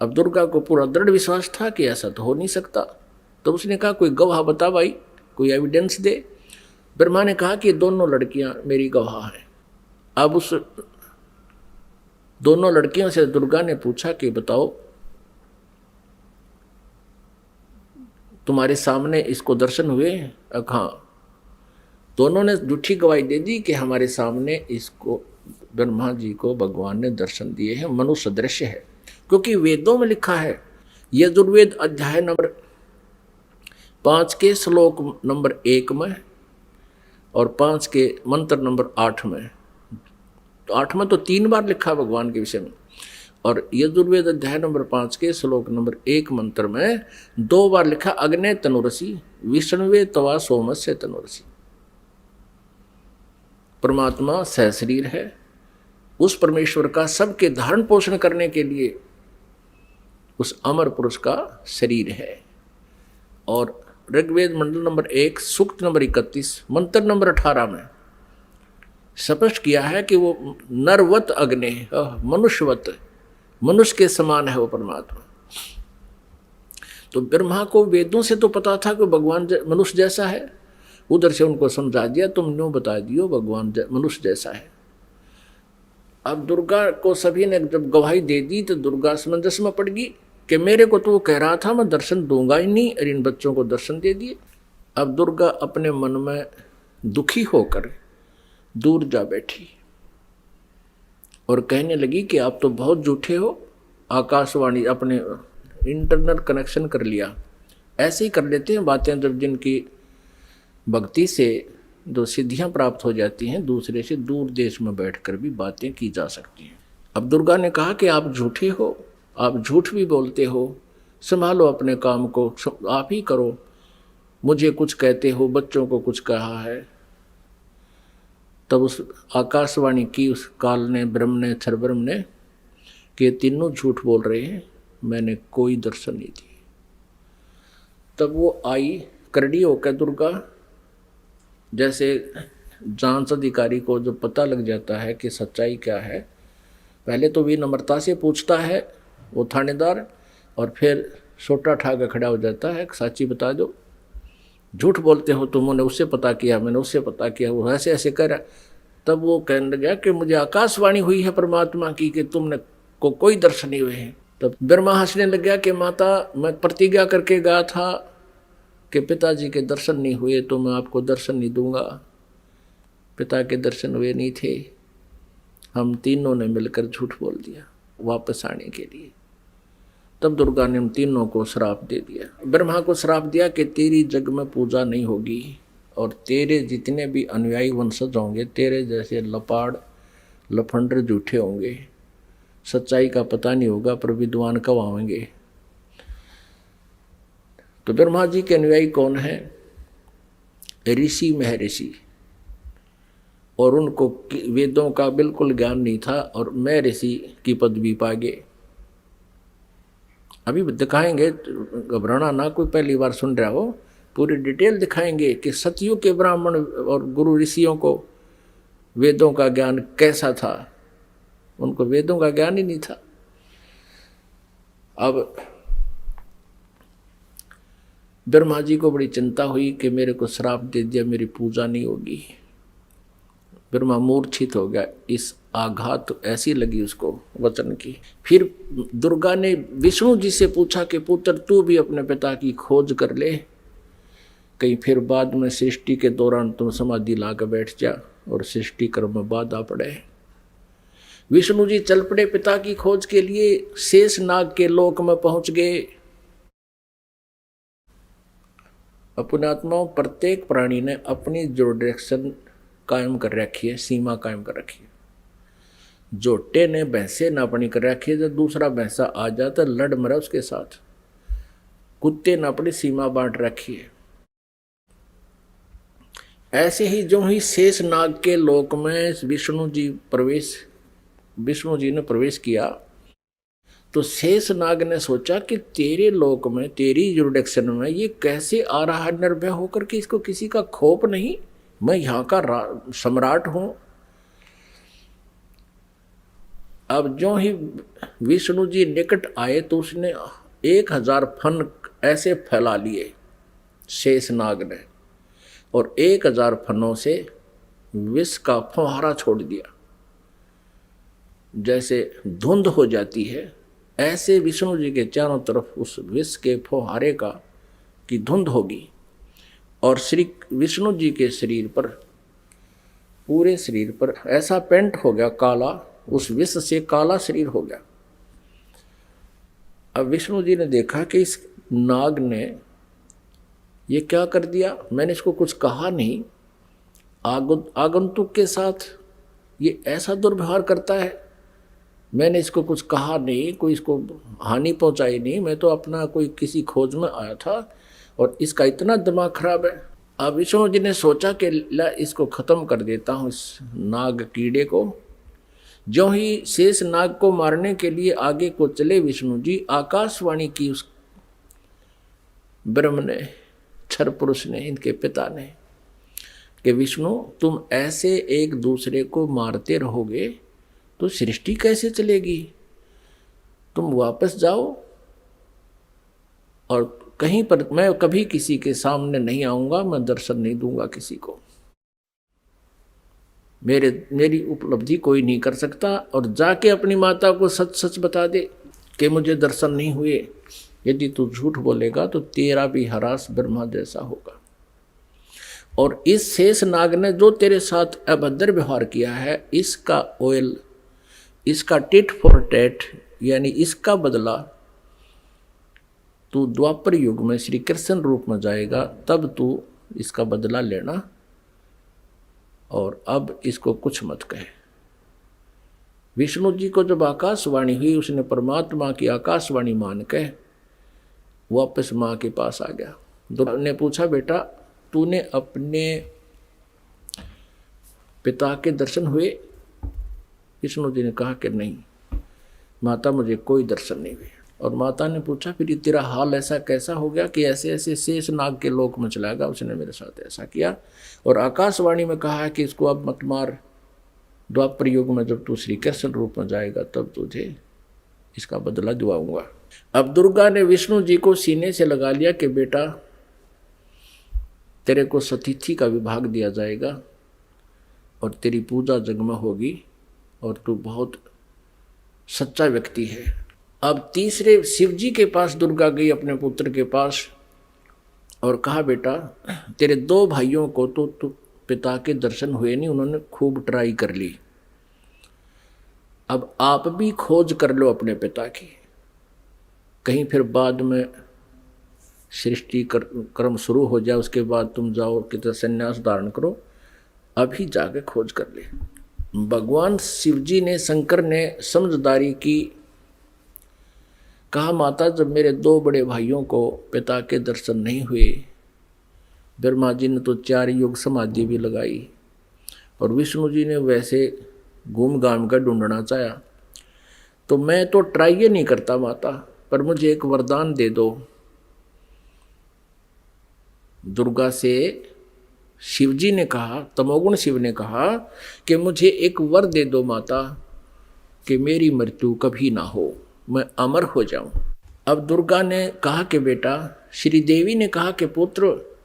अब दुर्गा को पूरा दृढ़ विश्वास था कि ऐसा तो हो नहीं सकता। तो उसने कहा कोई गवाह बता भाई, कोई एविडेंस दे। ब्रह्मा ने कहा कि ये दोनों लड़कियां मेरी गवाह हैं। अब उस दोनों लड़कियों से दुर्गा ने पूछा कि बताओ तुम्हारे सामने इसको दर्शन हुए? हाँ। दोनों ने झूठी गवाही दे दी कि हमारे सामने इसको ब्रह्मा जी को भगवान ने दर्शन दिए हैं, मनुष्य दृश्य है। क्योंकि वेदों में लिखा है, यजुर्वेद अध्याय नंबर 5 के श्लोक नंबर 1 में और 5 के मंत्र नंबर 8 में, तो 8 में तो 3 बार लिखा भगवान के विषय में, और यजुर्वेद अध्याय नंबर 5 के श्लोक नंबर 1 मंत्र में 2 बार लिखा, अग्ने तनुरसी विष्णुवे तवा सोमस्य तनुरसी। परमात्मा सहशरीर है। उस परमेश्वर का सबके धारण पोषण करने के लिए उस अमर पुरुष का शरीर है। और ऋग्वेद मंडल नंबर 1 सूक्त नंबर 31 मंत्र नंबर 18 में स्पष्ट किया है कि वो नरवत अग्नि, मनुष्यवत, मनुष्य के समान है वो परमात्मा। तो ब्रह्मा को वेदों से तो पता था कि भगवान मनुष्य जैसा है, उधर से उनको समझा दिया, तुम न्यों बता दियो भगवान मनुष्य जैसा है। अब दुर्गा को सभी ने जब गवाही दे दी तो दुर्गा समंजस में पड़ गई कि मेरे को तो वो कह रहा था मैं दर्शन दूंगा ही नहीं, और इन बच्चों को दर्शन दे दिए। अब दुर्गा अपने मन में दुखी होकर दूर जा बैठी और कहने लगी कि आप तो बहुत झूठे हो। आकाशवाणी अपने इंटरनल कनेक्शन कर लिया। ऐसे ही कर लेते हैं बातें जब जिनकी भक्ति से जो सिद्धियां प्राप्त हो जाती हैं, दूसरे से दूर देश में बैठकर भी बातें की जा सकती हैं। अब दुर्गा ने कहा कि आप झूठे हो, आप झूठ भी बोलते हो, संभालो अपने काम को, आप ही करो। मुझे कुछ कहते हो, बच्चों को कुछ कहा है। तब उस आकाशवाणी की उस काल ने, ब्रह्म ने, क्षरब्रह्म ने, कि तीनों झूठ बोल रहे हैं, मैंने कोई दर्शन नहीं दिए। तब वो आई करड़ी होकर दुर्गा, जैसे जांच अधिकारी को जब पता लग जाता है कि सच्चाई क्या है, पहले तो विनम्रता से पूछता है वो थानेदार, और फिर सोटा ठाकर खड़ा हो जाता है, सच्ची बता दो, झूठ बोलते हो तुमने उससे पता किया, मैंने उससे पता किया, वो ऐसे ऐसे कर रहा। तब वो कहने लगा कि मुझे आकाशवाणी हुई है परमात्मा की कि तुमने को कोई दर्शन नहीं हुए हैं। तब ब्रह्मा हंसने लग गया कि माता मैं प्रतिज्ञा करके गया था कि पिताजी के दर्शन नहीं हुए तो मैं आपको दर्शन नहीं दूंगा। पिता के दर्शन हुए नहीं थे, हम तीनों ने मिलकर झूठ बोल दिया वापस आने के लिए। तब दुर्गा ने हम तीनों को श्राप दे दिया। ब्रह्मा को श्राप दिया कि तेरी जग में पूजा नहीं होगी और तेरे जितने भी अनुयायी वंशज होंगे तेरे जैसे लपाड़ लफंडर झूठे होंगे, सच्चाई का पता नहीं होगा पर विद्वान कब आएंगे। तो ब्रह्मा जी के अनुयायी कौन है? ऋषि महर्षि, और उनको वेदों का बिल्कुल ज्ञान नहीं था और महर्षि की पदवी पा गए। अभी दिखाएंगे, घबराना ना, कोई पहली बार सुन रहा हो, पूरी डिटेल दिखाएंगे कि सतयुग के ब्राह्मण और गुरु ऋषियों को वेदों का ज्ञान कैसा था। उनको वेदों का ज्ञान ही नहीं था। अब ब्रह्मा जी को बड़ी चिंता हुई कि मेरे को श्राप दे दिया, मेरी पूजा नहीं होगी। ब्रह्मा मूर्छित हो गया, इस आघात ऐसी लगी उसको वचन की। फिर दुर्गा ने विष्णु जी से पूछा कि पुत्र तू भी अपने पिता की खोज कर ले, कहीं फिर बाद में सृष्टि के दौरान तुम समाधि ला कर बैठ जा। और सृष्टि कर्म में बाधा पड़े। विष्णु जी चल पड़े पिता की खोज के लिए, शेष नाग के लोक में पहुंच गए। अपने आत्माओं, प्रत्येक प्राणी ने अपनी जुरिडिक्शन कायम कर रखी है, सीमा कायम कर रखी है। जोटे ने भैंसे नापनी कर रखी है, जब दूसरा भैंसा आ जाता लड़ मरा उसके साथ। कुत्ते ने अपनी सीमा बांट रखी है। ऐसे ही जो ही शेष नाग के लोक में विष्णु जी ने प्रवेश किया, तो शेष नाग ने सोचा कि तेरे लोक में, तेरी जुरिडिक्शन में ये कैसे आ रहा है निर्भय होकर के, इसको किसी का खौफ नहीं, मैं यहाँ का सम्राट हूं। अब जो ही विष्णु जी निकट आए तो उसने 1000 फन ऐसे फैला लिए शेष नाग ने, और 1000 फनों से विष का फुहारा छोड़ दिया। जैसे धुंध हो जाती है, ऐसे विष्णु जी के चारों तरफ उस विष के फुहारे की धुंध होगी, और श्री विष्णु जी के शरीर पर, पूरे शरीर पर ऐसा पेंट हो गया काला, उस विष से काला शरीर हो गया। अब विष्णु जी ने देखा कि इस नाग ने ये क्या कर दिया, मैंने इसको कुछ कहा नहीं, आगंतुक के साथ ये ऐसा दुर्व्यवहार करता है, मैंने इसको कुछ कहा नहीं, कोई इसको हानि पहुंचाई नहीं, मैं तो अपना कोई किसी खोज में आया था और इसका इतना दिमाग खराब है। अब विष्णु जी ने सोचा कि ला इसको खत्म कर देता हूँ, इस नाग कीड़े को। जो ही शेष नाग को मारने के लिए आगे को चले विष्णु जी, आकाशवाणी की उस ब्रह्म ने, क्षर पुरुष ने, इनके पिता ने, कि विष्णु तुम ऐसे एक दूसरे को मारते रहोगे तो सृष्टि कैसे चलेगी, तुम वापस जाओ, और कहीं पर मैं कभी किसी के सामने नहीं आऊंगा, मैं दर्शन नहीं दूंगा किसी को, मेरी उपलब्धि कोई नहीं कर सकता। और जाके अपनी माता को सच सच बता दे कि मुझे दर्शन नहीं हुए। यदि तू झूठ बोलेगा तो तेरा भी हरास ब्रह्मा जैसा होगा। और इस शेष नाग ने जो तेरे साथ अभद्र व्यवहार किया है, इसका ऑयल, इसका टिट फॉर टैट, यानी इसका बदला तू द्वापर युग में श्री कृष्ण रूप में जाएगा, तब तू इसका बदला लेना, और अब इसको कुछ मत कहे। विष्णु जी को जब आकाशवाणी हुई, उसने परमात्मा की आकाशवाणी मान के वापस माँ के पास आ गया। दुर्गा ने पूछा, बेटा तूने अपने पिता के दर्शन हुए? विष्णु जी ने कहा कि नहीं माता, मुझे कोई दर्शन नहीं हुए। और माता ने पूछा, फिर तेरा हाल ऐसा कैसा हो गया कि ऐसे ऐसे शेष नाग के लोक में चला गया, उसने मेरे साथ ऐसा किया। और आकाशवाणी में कहा है कि इसको अब मत मार, द्वापर युग में जब तू श्री कृष्ण रूप में जाएगा तब तुझे इसका बदला दिलाऊंगा। अब दुर्गा ने विष्णु जी को सीने से लगा लिया कि बेटा तेरे को सतिथि का विभाग दिया जाएगा और तेरी पूजा जग में होगी, और तू बहुत सच्चा व्यक्ति है। अब तीसरे शिव जी के पास दुर्गा गई, अपने पुत्र के पास, और कहा, बेटा तेरे 2 भाइयों को तो पिता के दर्शन हुए नहीं, उन्होंने खूब ट्राई कर ली, अब आप भी खोज कर लो अपने पिता की, कहीं फिर बाद में सृष्टि कर्म शुरू हो जाए, उसके बाद तुम जाओ कि संन्यास धारण करो, अभी जाके खोज कर ले। भगवान शिव जी ने, शंकर ने समझदारी की, कहा, माता जब मेरे 2 बड़े भाइयों को पिता के दर्शन नहीं हुए, ब्रह्मा जी ने तो 4 युग समाधि भी लगाई, और विष्णु जी ने वैसे घूम घाम कर ढूंढना चाहा, तो मैं तो ट्राई ये नहीं करता माता, पर मुझे एक वरदान दे दो। दुर्गा से शिव जी ने कहा, तमोगुण शिव ने कहा कि मुझे एक वर दे दो माता, कि मेरी मृत्यु कभी ना हो, मैं अमर हो जाऊं। अब दुर्गा ने कहा कि बेटा, श्री देवी ने कहा कि पुत्र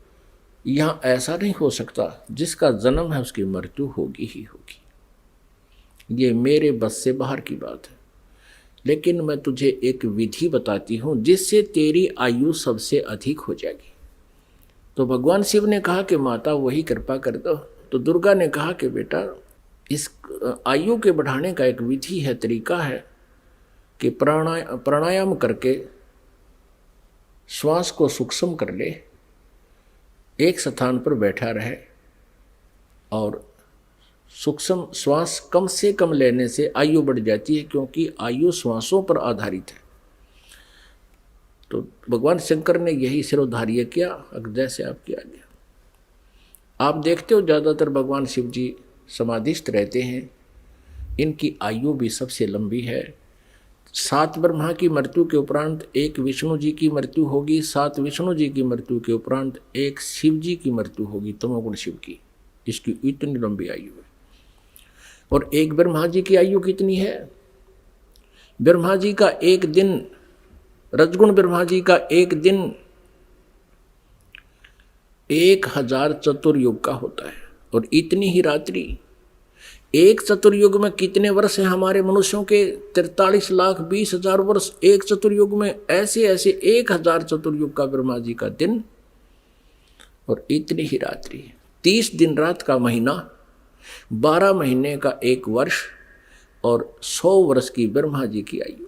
यहाँ ऐसा नहीं हो सकता, जिसका जन्म है उसकी मृत्यु होगी ही होगी, ये मेरे बस से बाहर की बात है। लेकिन मैं तुझे एक विधि बताती हूँ जिससे तेरी आयु सबसे अधिक हो जाएगी। तो भगवान शिव ने कहा कि माता वही कृपा कर दो। तो दुर्गा ने कहा कि बेटा इस आयु के बढ़ाने का एक विधि है, तरीका है कि प्राणायाम करके श्वास को सूक्ष्म कर ले, एक स्थान पर बैठा रहे और सूक्ष्म श्वास कम से कम लेने से आयु बढ़ जाती है, क्योंकि आयु श्वासों पर आधारित है। तो भगवान शंकर ने यही सिरोधार्य किया, अग्दय से आप किया गया। आप देखते हो ज़्यादातर भगवान शिव जी समाधिस्थ रहते हैं, इनकी आयु भी सबसे लंबी है। 7 ब्रह्मा की मृत्यु के उपरांत एक विष्णु जी की मृत्यु होगी, 7 विष्णु जी की मृत्यु के उपरांत एक शिव जी की मृत्यु होगी, तमोगुण शिव की। इसकी इतनी लंबी आयु है। और एक ब्रह्मा जी की आयु कितनी है? ब्रह्मा जी का एक दिन, रजगुण ब्रह्मा जी का एक दिन 1000 चतुर्युग का होता है। और इतनी ही रात्रि, एक चतुर्युग में कितने वर्ष हैं हमारे मनुष्यों के? 43,20,000 वर्ष एक चतुर्युग में। ऐसे ऐसे 1000 चतुर्युग का ब्रह्मा जी का दिन और इतनी ही रात्रि। 30 दिन रात का महीना, 12 महीने का एक वर्ष और 100 वर्ष की ब्रह्मा जी की आयु।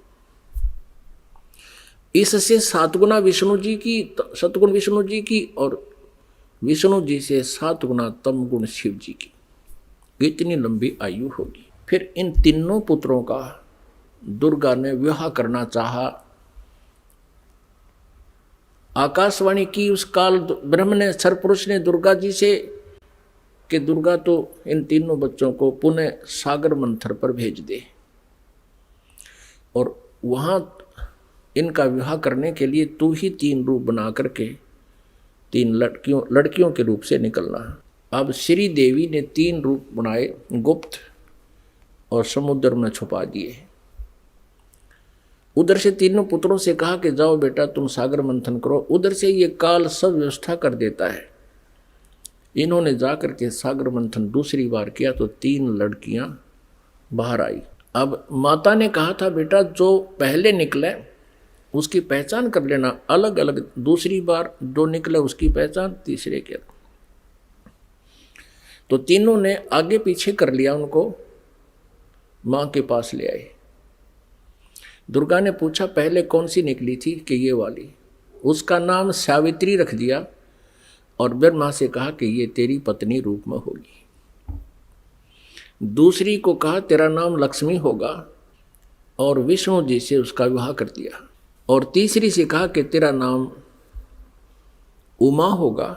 इससे 7 गुना विष्णु जी की, सतगुण विष्णु जी की, और विष्णु जी से 7 गुना तम गुण शिव जी की। इतनी लंबी आयु होगी। फिर इन तीनों पुत्रों का दुर्गा ने विवाह करना चाहा। आकाशवाणी की उस काल ब्रह्म ने, सरपुरुष ने दुर्गा जी से कि दुर्गा तो इन तीनों बच्चों को पुनः सागर मंथर पर भेज दे और वहां इनका विवाह करने के लिए तू ही 3 रूप बना करके 3 लड़कियों के रूप से निकलना। अब श्री देवी ने 3 रूप बनाए, गुप्त, और समुद्र में छुपा दिए। उधर से तीनों पुत्रों से कहा कि जाओ बेटा तुम सागर मंथन करो। उधर से ये काल सब व्यवस्था कर देता है। इन्होंने जाकर के सागर मंथन दूसरी बार किया तो 3 लड़कियां बाहर आई। अब माता ने कहा था बेटा जो पहले निकले उसकी पहचान कर लेना, अलग अलग। दूसरी बार जो निकले उसकी पहचान तीसरे के। तो तीनों ने आगे पीछे कर लिया, उनको मां के पास ले आए। दुर्गा ने पूछा पहले कौन सी निकली थी? कि ये वाली। उसका नाम सावित्री रख दिया और ब्रह्मा से कहा कि ये तेरी पत्नी रूप में होगी। दूसरी को कहा तेरा नाम लक्ष्मी होगा और विष्णु जी से उसका विवाह कर दिया। और तीसरी से कहा कि तेरा नाम उमा होगा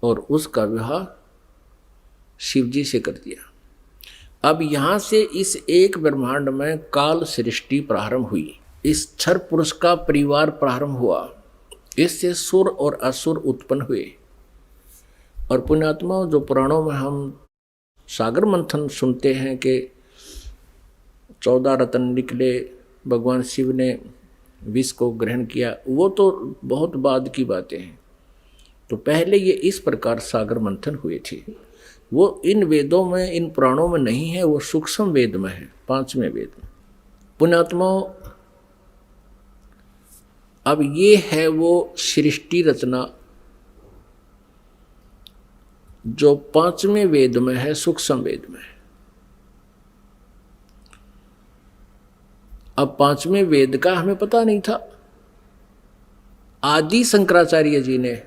और उसका विवाह शिव जी से कर दिया। अब यहां से इस एक ब्रह्मांड में काल सृष्टि प्रारंभ हुई। इस क्षर पुरुष का परिवार प्रारंभ हुआ। इससे सुर और असुर उत्पन्न हुए। और पुण्यात्मा, जो पुराणों में हम सागर मंथन सुनते हैं कि 14 रत्न निकले, भगवान शिव ने विष को ग्रहण किया, वो तो बहुत बाद की बातें हैं। तो पहले ये इस प्रकार सागर मंथन हुए थे। वो इन वेदों में, इन पुराणों में नहीं है, वो सूक्ष्म वेद में है, 5वें वेद में। पुण्यात्माओं, अब ये है वो सृष्टि रचना जो 5वें वेद में है, सूक्ष्म वेद में है। अब 5वें वेद का हमें पता नहीं था। आदि शंकराचार्य जी ने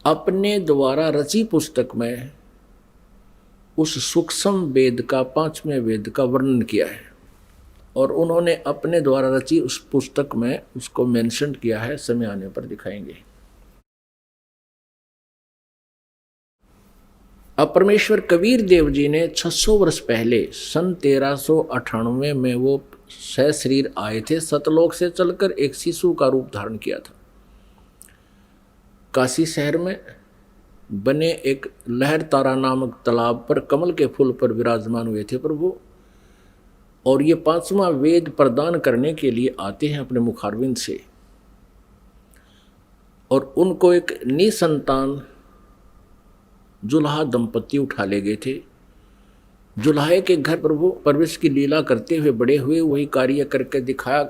अपने द्वारा रची पुस्तक में उस सूक्ष्म वेद का, 5वें वेद का वर्णन किया है और उन्होंने अपने द्वारा रची उस पुस्तक में उसको मेंशन किया है। समय आने पर दिखाएंगे। अब परमेश्वर कबीर देव जी ने 600 वर्ष पहले सन 1398 में वो सशरीर आए थे। सतलोक से चलकर एक शिशु का रूप धारण किया था। काशी शहर में बने एक लहर तारा नामक तालाब पर कमल के फूल पर विराजमान हुए थे प्रभु। और ये 5वां वेद प्रदान करने के लिए आते हैं अपने मुखारविंद से। और उनको एक निसंतान जुल्हा दंपति उठा ले गए थे। जुलाहे के घर प्रभु परवेश की लीला करते हुए बड़े हुए, वही कार्य करके दिखाया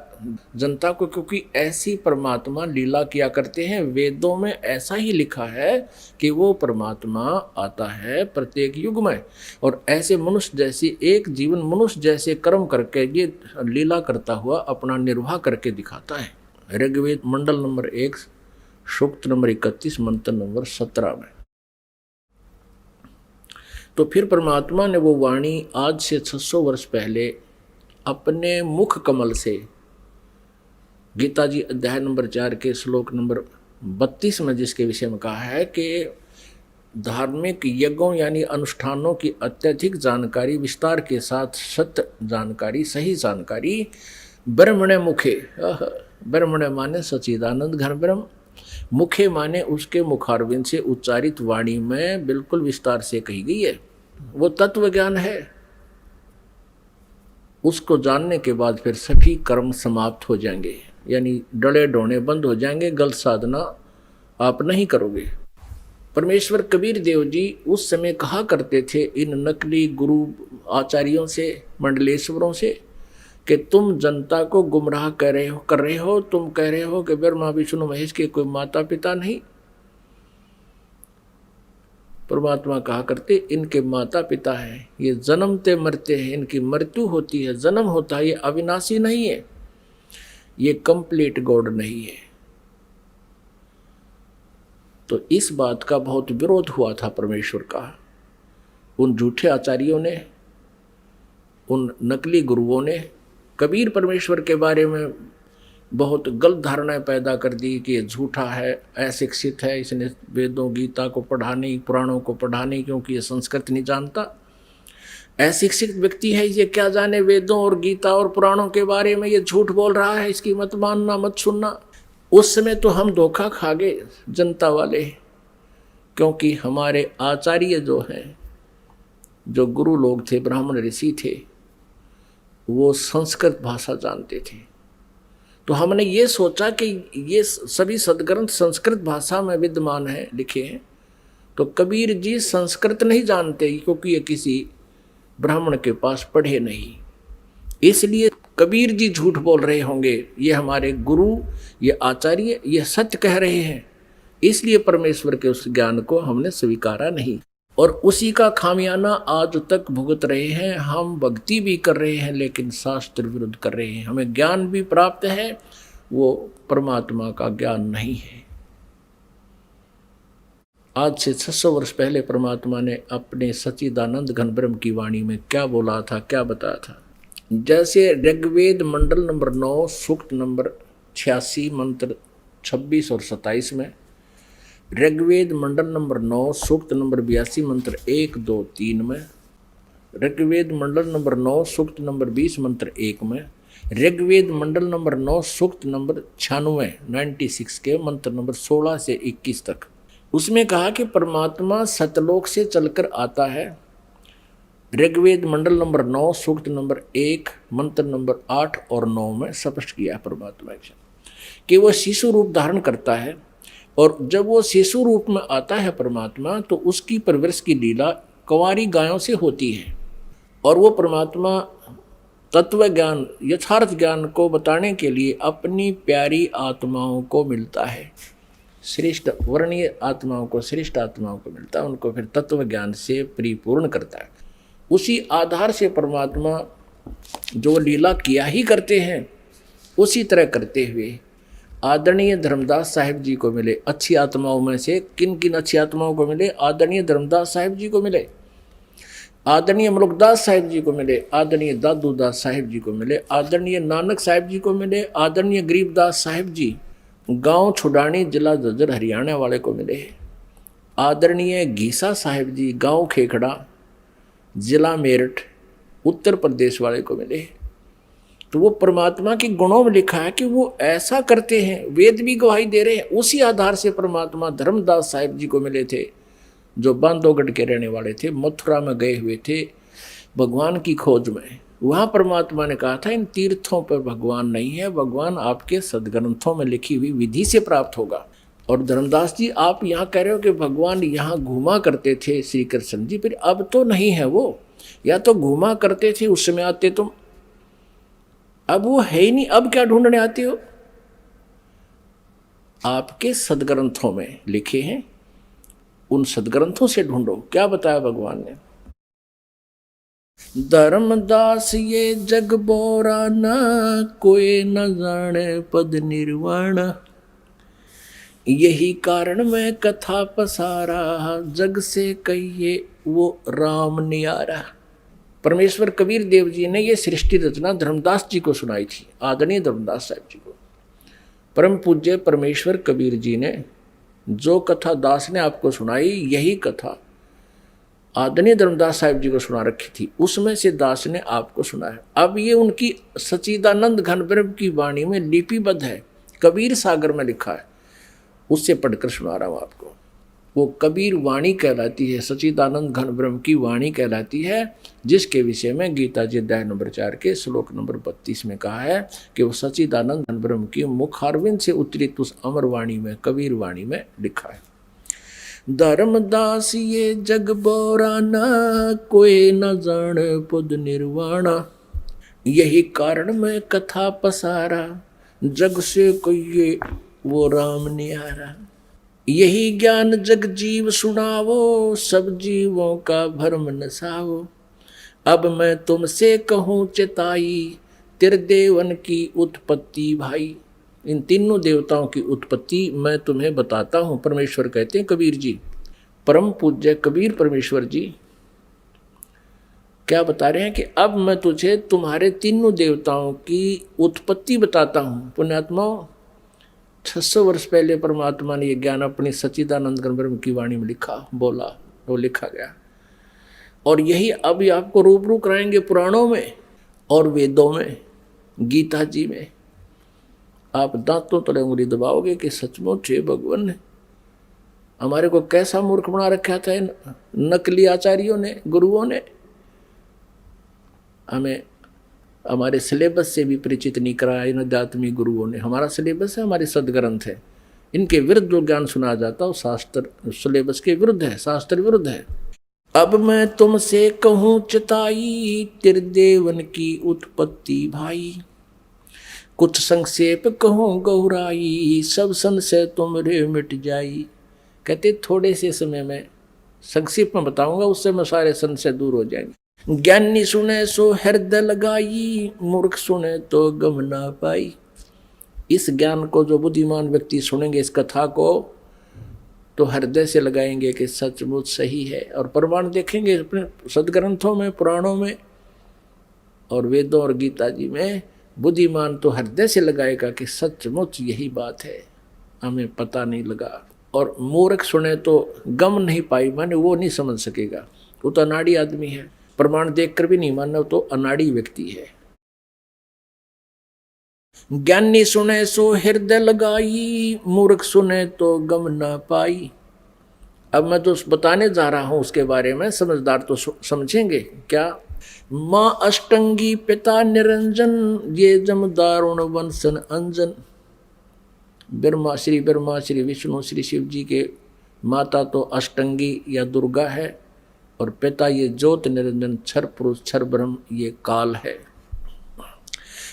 जनता को, क्योंकि ऐसी परमात्मा लीला किया करते हैं। वेदों में ऐसा ही लिखा है कि वो परमात्मा आता है प्रत्येक युग में, और ऐसे मनुष्य जैसी एक जीवन मनुष्य जैसे कर्म करके ये लीला करता हुआ अपना निर्वाह करके दिखाता है। ऋग्वेद मंडल नंबर 1 सूक्त नंबर 31 मंत्र नंबर 17 में। तो फिर परमात्मा ने वो वाणी आज से 600 वर्ष पहले अपने मुख कमल से गीता जी अध्याय नंबर 4 के श्लोक नंबर 32 में जिसके विषय में कहा है कि धार्मिक यज्ञों यानी अनुष्ठानों की अत्यधिक जानकारी, विस्तार के साथ सत्य जानकारी, सही जानकारी ब्रह्मणे मुखे, ब्रह्मणे माने सच्चिदानंद घन ब्रह्म, मुखे माने उसके मुखारविंद से उच्चारित वाणी में बिल्कुल विस्तार से कही गई है। वो तत्व ज्ञान है। उसको जानने के बाद फिर सभी कर्म समाप्त हो जाएंगे, यानी डले डोने बंद हो जाएंगे, गलत साधना आप नहीं करोगे। परमेश्वर कबीर देव जी उस समय कहा करते थे इन नकली गुरु आचार्यों से, मंडलेश्वरों से, कि तुम जनता को गुमराह कर रहे हो। तुम कह रहे हो कि ब्रह्मा विष्णु महेश के कोई माता पिता नहीं। परमात्मा कहा करते इनके माता पिता हैं, ये जन्मते मरते हैं, इनकी मृत्यु होती है, जन्म होता है, ये अविनाशी नहीं है, ये कंप्लीट गॉड नहीं है। तो इस बात का बहुत विरोध हुआ था परमेश्वर का। उन झूठे आचार्यों ने, उन नकली गुरुओं ने कबीर परमेश्वर के बारे में बहुत गलत धारणाएं पैदा कर दी कि ये झूठा है, अशिक्षित है, इसने वेदों गीता को पढ़ा नहीं, पुराणों को पढ़ा नहीं, क्योंकि ये संस्कृत नहीं जानता। अशिक्षित व्यक्ति है, ये क्या जाने वेदों और गीता और पुराणों के बारे में, ये झूठ बोल रहा है, इसकी मत मानना, मत सुनना। उस समय तो हम धोखा खा गए जनता वाले, क्योंकि हमारे आचार्य जो हैं, जो गुरु लोग थे, ब्राह्मण ऋषि थे, वो संस्कृत भाषा जानते थे। तो हमने ये सोचा कि ये सभी सदग्रंथ संस्कृत भाषा में विद्यमान है, लिखे हैं, तो कबीर जी संस्कृत नहीं जानते, क्योंकि ये किसी ब्राह्मण के पास पढ़े नहीं, इसलिए कबीर जी झूठ बोल रहे होंगे। ये हमारे गुरु, ये आचार्य, ये सत्य कह रहे हैं, इसलिए परमेश्वर के उस ज्ञान को हमने स्वीकारा नहीं, और उसी का खामियाना आज तक भुगत रहे हैं। हम भक्ति भी कर रहे हैं लेकिन शास्त्र विरुद्ध कर रहे हैं। हमें ज्ञान भी प्राप्त है, वो परमात्मा का ज्ञान नहीं है। आज से 600 वर्ष पहले परमात्मा ने अपने सच्चिदानंद घन ब्रह्म की वाणी में क्या बोला था, क्या बताया था। जैसे ऋग्वेद मंडल नंबर 9 सूक्त नंबर 86 मंत्र 26 और 27 में, ऋग्वेद मंडल नंबर 9 सूक्त नंबर 82 मंत्र 1, 2, 3 में, ऋग्वेद मंडल नंबर 9 सूक्त नंबर 20 मंत्र 1 में, ऋग्वेद मंडल नंबर 9 सूक्त नंबर 96 के मंत्र नंबर 16 से 21 तक, उसमें कहा कि परमात्मा सतलोक से चलकर आता है। ऋग्वेद मंडल नंबर 9 सूक्त नंबर 1 मंत्र नंबर 8 और 9 में स्पष्ट किया परमात्मा कि वो शिशु रूप धारण करता है, और जब वो शिशु रूप में आता है परमात्मा, तो उसकी परवरिश की लीला कुंवारी गायों से होती है, और वो परमात्मा तत्व ज्ञान, यथार्थ ज्ञान को बताने के लिए अपनी प्यारी आत्माओं को मिलता है, श्रेष्ठ वर्णीय आत्माओं को, श्रेष्ठ आत्माओं को मिलता है, उनको फिर तत्व ज्ञान से परिपूर्ण करता है। उसी आधार से परमात्मा जो लीला किया ही करते हैं, उसी तरह करते हुए आदरणीय धर्मदास साहिब जी को मिले। अच्छी आत्माओं में से किन किन अच्छी आत्माओं को मिले? आदरणीय धर्मदास साहिब जी को मिले, आदरणीय मलुकदास साहिब जी को मिले, आदरणीय दादूदास साहिब जी को मिले, आदरणीय नानक साहिब जी को मिले, आदरणीय गरीबदास साहिब जी गांव छुडानी जिला झज्जर हरियाणा वाले को मिले, आदरणीय घीसा साहिब जी गांव खेखड़ा जिला मेरठ उत्तर प्रदेश वाले को मिले। तो वो परमात्मा के गुणों में लिखा है कि वो ऐसा करते हैं, वेद भी गवाही दे रहे हैं। उसी आधार से परमात्मा धर्मदास साहिब जी को मिले थे, जो बांधवगढ़ के रहने वाले थे, मथुरा में गए हुए थे भगवान की खोज में। वहाँ परमात्मा ने कहा था इन तीर्थों पर भगवान नहीं है, भगवान आपके सदग्रंथों में लिखी हुई विधि से प्राप्त होगा। और धर्मदास जी आप यहाँ कह रहे हो कि भगवान यहाँ घूमा करते थे श्री कृष्ण जी, फिर अब तो नहीं है वो, या तो घूमा करते थे उस समय आते तुम, अब वो है ही नहीं, अब क्या ढूंढने आते हो? आपके सदग्रंथों में लिखे हैं, उन सदग्रंथों से ढूंढो। क्या बताया भगवान ने? धर्मदास ये जग बोरा न, कोई न जाने पद निर्वाण, यही कारण मैं कथा पसारा, जग से कहिए वो राम नियारा। परमेश्वर कबीर देव जी ने ये सृष्टि रचना धर्मदास जी को सुनाई थी, आदरणीय धर्मदास साहब जी को। परम पूज्य परमेश्वर कबीर जी ने जो कथा दास ने आपको सुनाई, यही कथा आदरणीय धर्मदास साहब जी को सुना रखी थी, उसमें से दास ने आपको सुनाया। अब ये उनकी सच्चिदानंद घन ब्रह्म की वाणी में लिपिबद्ध है, कबीर सागर में लिखा है, उससे पढ़कर सुना रहा हूँ आपको। वो कबीर वाणी कहलाती है, सच्चिदानंद घन ब्रह्म की वाणी कहलाती है, जिसके विषय में गीता जी अध्याय नंबर 4 के श्लोक नंबर 32 में कहा है कि वो सच्चिदानंद घन ब्रह्म की मुखारविंद से उतरित उस अमर वाणी में, कबीर वाणी में लिखा है। धर्मदास ये जग बोरा न, कोई न जान पद निर्वाणा, यही कारण मैं कथा पसारा, जग से कहिए वो राम नियारा। यही ज्ञान जग जीव सुनावो, सब जीवों का भरम नसावो, अब मैं तुमसे कहूँ चिताई, त्रिदेवन की उत्पत्ति भाई। इन तीनों देवताओं की उत्पत्ति मैं तुम्हें बताता हूँ, परमेश्वर कहते हैं कबीर जी। परम पूज्य कबीर परमेश्वर जी क्या बता रहे हैं कि अब मैं तुझे तुम्हारे तीनों देवताओं की उत्पत्ति बताता हूँ। पुण्यात्माओं, 600 वर्ष पहले परमात्मा ने यह ज्ञान अपनी सच्चिदानंद घन ब्रह्म की वाणी में लिखा, बोला, वो लिखा गया। और यही अभी आपको रूबरू कराएंगे पुराणों में और वेदों में, गीता जी में। आप दांतों तले उंगली दबाओगे कि सचमुच है भगवान ने हमारे को कैसा मूर्ख बना रखा था नकली आचार्यों ने, गुरुओं ने। हमें हमारे सिलेबस से भी परिचित नहीं कराया इन अध्यात्मिक गुरुओं ने। हमारा सिलेबस है, हमारे सदग्रंथ है, इनके विरुद्ध जो ज्ञान सुना जाता है वो शास्त्र सिलेबस के विरुद्ध है, शास्त्र विरुद्ध है। अब मैं तुमसे कहूँ चिताई, त्रिदेवन की उत्पत्ति भाई, कुछ संक्षेप कहूँ गौराई, सब संशय तुमरे मिट जाई। कहते थोड़े से समय में संक्षेप में बताऊंगा, उससे मैं सारे संशय दूर हो जाएंगे। ज्ञानी सुने सो हृदय लगाई, मूर्ख सुने तो गम ना पाई। इस ज्ञान को जो बुद्धिमान व्यक्ति सुनेंगे, इस कथा को, तो हृदय से लगाएंगे कि सचमुच सही है, और प्रमाण देखेंगे अपने सदग्रंथों में, पुराणों में और वेदों और गीता जी में। बुद्धिमान तो हृदय से लगाएगा कि सचमुच यही बात है, हमें पता नहीं लगा। और मूर्ख सुने तो गम नहीं पाई, माने वो नहीं समझ सकेगा, वो तो अनाड़ी आदमी है, प्रमाण देखकर भी नहीं मानना, तो अनाड़ी व्यक्ति है। ज्ञानी सुने सो हृदय लगाई, मूर्ख सुने तो गम ना पाई। अब मैं तो बताने जा रहा हूं उसके बारे में, समझदार तो समझेंगे क्या। माँ अष्टंगी पिता निरंजन, ये जम दारुण वंशन अंजन। ब्रह्मा श्री विष्णु श्री शिव जी के माता तो अष्टंगी या दुर्गा है, और पिता ये ज्योत निरंजन क्षर पुरुष क्षर ब्रह्म ये काल है।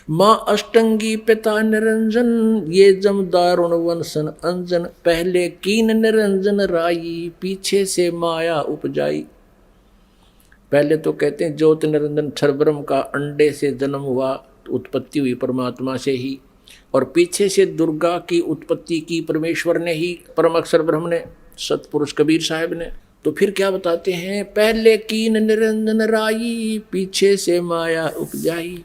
माँ अष्टंगी पिता निरंजन, ये जम दारुण वंशन अंजन। पहले कीन निरंजन राई, पीछे से माया उपजाई। पहले तो कहते हैं ज्योत निरंजन क्षर ब्रह्म का अंडे से जन्म हुआ, उत्पत्ति हुई परमात्मा से ही, और पीछे से दुर्गा की उत्पत्ति की परमेश्वर ने ही, परम अक्षर ब्रह्म ने, सतपुरुष कबीर साहब ने। तो फिर क्या बताते हैं, पहले कीन निरंजन राई, पीछे से माया उपजाई।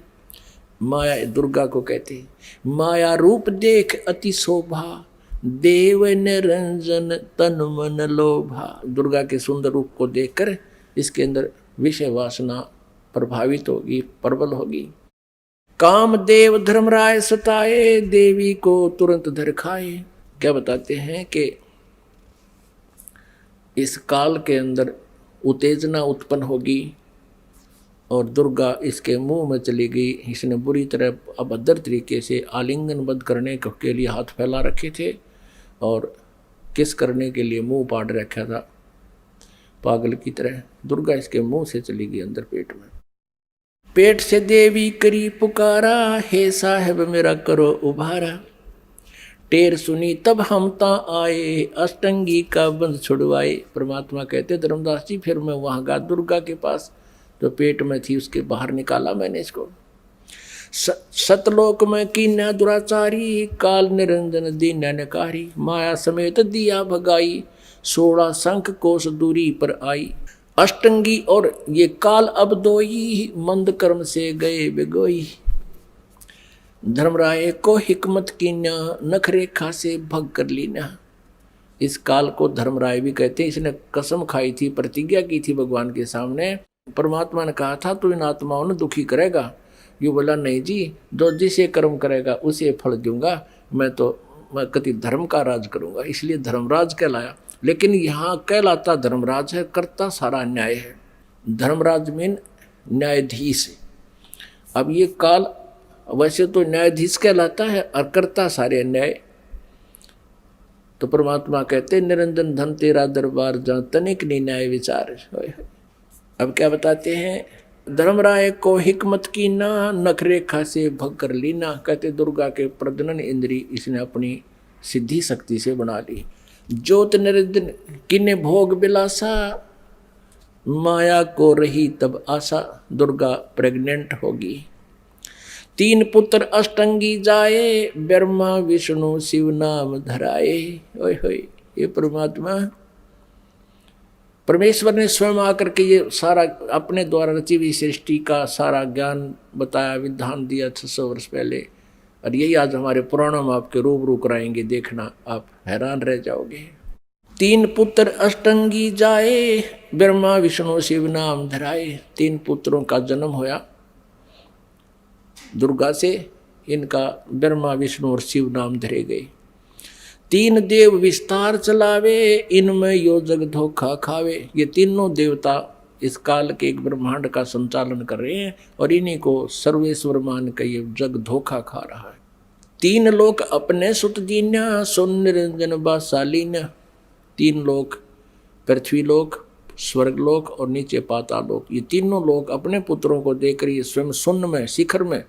माया दुर्गा को कहते हैं। माया रूप देख अति शोभा, देव निरंजन तन मन लोभा। दुर्गा के सुंदर रूप को देखकर इसके अंदर विषय वासना प्रभावित होगी, प्रबल होगी। कामदेव धर्मराय सताए, देवी को तुरंत धर खाए। क्या बताते हैं कि इस काल के अंदर उत्तेजना उत्पन्न होगी और दुर्गा इसके मुंह में चली गई। इसने बुरी तरह अभद्र तरीके से आलिंगनबद्ध करने के लिए हाथ फैला रखे थे और किस करने के लिए मुंह पाड़ रखा था। पागल की तरह। दुर्गा इसके मुंह से चली गई अंदर पेट में। पेट से देवी करी पुकारा, हे साहब मेरा करो उभारा। टेर सुनी तब हम ता आए, अष्टंगी का बंध छुड़वाए। परमात्मा कहते धर्मदास जी फिर मैं वहां गया दुर्गा के पास, जो पेट में थी उसके बाहर निकाला मैंने इसको। सतलोक में कीन्या दुराचारी, काल निरंजन दीन्या नकारी। माया समेत दिया भगाई, 16 शंख कोस दूरी पर आई। अष्टंगी और ये काल अब दोई, मंद कर्म से गए बिगोई। धर्मराय को हिकमत कीन्या, नख रेखा से भग कर लीना। इस काल को धर्मराय भी कहते हैं। इसने कसम खाई थी, प्रतिज्ञा की थी भगवान के सामने। परमात्मा ने कहा था तू इन आत्माओं ने दुखी करेगा। ये बोला नहीं जी, जो जिसे कर्म करेगा उसे फल दूंगा। मैं कति धर्म का राज करूंगा, इसलिए धर्मराज कहलाया। लेकिन यहाँ कहलाता धर्मराज है, करता सारा न्याय है। धर्मराज मीन न्यायाधीश। अब ये काल वैसे तो न्यायाधीश कहलाता है और करता सारे न्याय। तो परमात्मा कहते निरंजन धन तेरा दरबार, जहाँ तनिक नहीं न्याय विचार। अब क्या बताते हैं, धर्मराय को हिकमत की ना, नख रेखा से भग कर लीना। कहते दुर्गा के प्रजनन इंद्री इसने अपनी सिद्धि शक्ति से बना ली। ज्योत निरंजन किन्ने भोग बिलासा, माया को रही तब आशा। दुर्गा प्रेग्नेंट होगी। 3 पुत्र अष्टंगी जाए, ब्रह्मा विष्णु शिव नाम धराए। ओए होए, ये परमात्मा परमेश्वर ने स्वयं आकर के ये सारा अपने द्वारा रची हुई सृष्टि का सारा ज्ञान बताया, विधान दिया 600 वर्ष पहले। और यही आज हमारे पुराणों में आपके रूबरू कराएंगे, देखना आप हैरान रह जाओगे। 3 पुत्र अष्टंगी जाए, ब्रह्मा विष्णु शिव नाम धराए। 3 पुत्रों का जन्म होया दुर्गा से। इनका ब्रह्मा विष्णु और शिव नाम धरे गए। 3 देव विस्तार चलावे, इनमें यो जग धोखा खावे। ये तीनों देवता इस काल के एक ब्रह्मांड का संचालन कर रहे हैं और इन्हीं को सर्वेश्वर मान के ये जग धोखा खा रहा है। 3 लोक अपने सुत दीन्या, सुन निरंजन बासालीन्या। 3 लोक, पृथ्वी लोक, स्वर्ग लोक और नीचे पाताल लोक, ये तीनों लोग अपने पुत्रों को देखकर ये स्वयं शून्य में, शिखर में,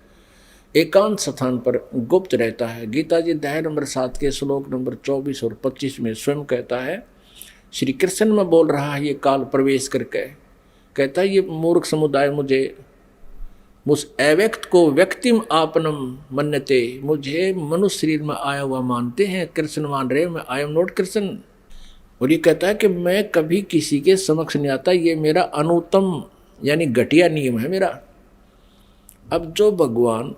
एकांत स्थान पर गुप्त रहता है। गीता जी अध्याय नंबर 7 के श्लोक नंबर 24 और 25 में स्वयं कहता है, श्री कृष्ण में बोल रहा है ये काल प्रवेश करके, कहता है ये मूर्ख समुदाय मुझे उस अव्यक्त को व्यक्तिम आपनम मन्यते, मुझे मनुष्य शरीर में आया हुआ मानते हैं, कृष्ण मान रहे, मैं आई एम नॉट कृष्ण। और ये कहता है कि मैं कभी किसी के समक्ष नहीं आता, ये मेरा अनुत्तम यानी घटिया नियम है मेरा। अब जो भगवान,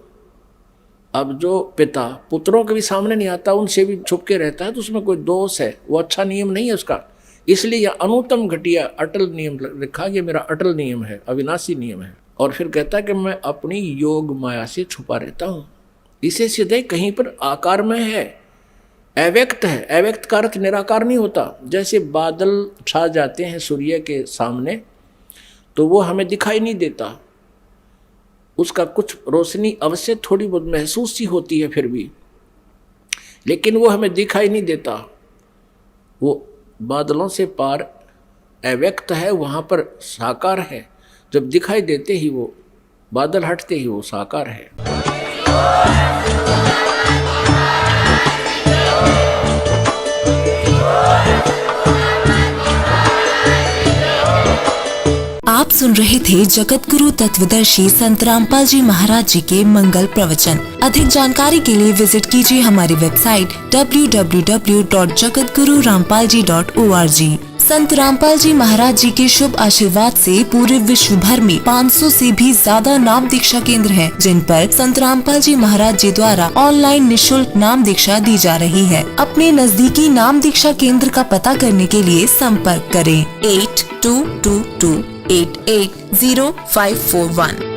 अब जो पिता पुत्रों के भी सामने नहीं आता, उनसे भी छुप के रहता है, तो उसमें कोई दोष है, वो अच्छा नियम नहीं है उसका। इसलिए यह अनुत्तम घटिया अटल नियम लिखा, ये मेरा अटल नियम है, अविनाशी नियम है। और फिर कहता है कि मैं अपनी योग माया से छुपा रहता हूँ। इसे सीधे कहीं पर आकार में है, अव्यक्त है। अव्यक्त का अर्थ निराकार नहीं होता। जैसे बादल छा जाते हैं सूर्य के सामने तो वो हमें दिखाई नहीं देता, उसका कुछ रोशनी अवश्य थोड़ी बहुत महसूस सी होती है फिर भी, लेकिन वो हमें दिखाई नहीं देता। वो बादलों से पार अव्यक्त है, वहाँ पर साकार है। जब दिखाई देते ही वो बादल हटते ही वो साकार है। आप सुन रहे थे जगत गुरु तत्वदर्शी संत रामपाल जी महाराज जी के मंगल प्रवचन। अधिक जानकारी के लिए विजिट कीजिए हमारी वेबसाइट www.jagatgururampalji.org। संत रामपाल जी महाराज जी के शुभ आशीर्वाद से पूरे विश्व भर में 500 से भी ज्यादा नाम दीक्षा केंद्र हैं, जिन पर संत रामपाल जी महाराज जी द्वारा ऑनलाइन निशुल्क नाम दीक्षा दी जा रही है। अपने नजदीकी नाम दीक्षा केंद्र का पता करने के लिए संपर्क करें 8222880541।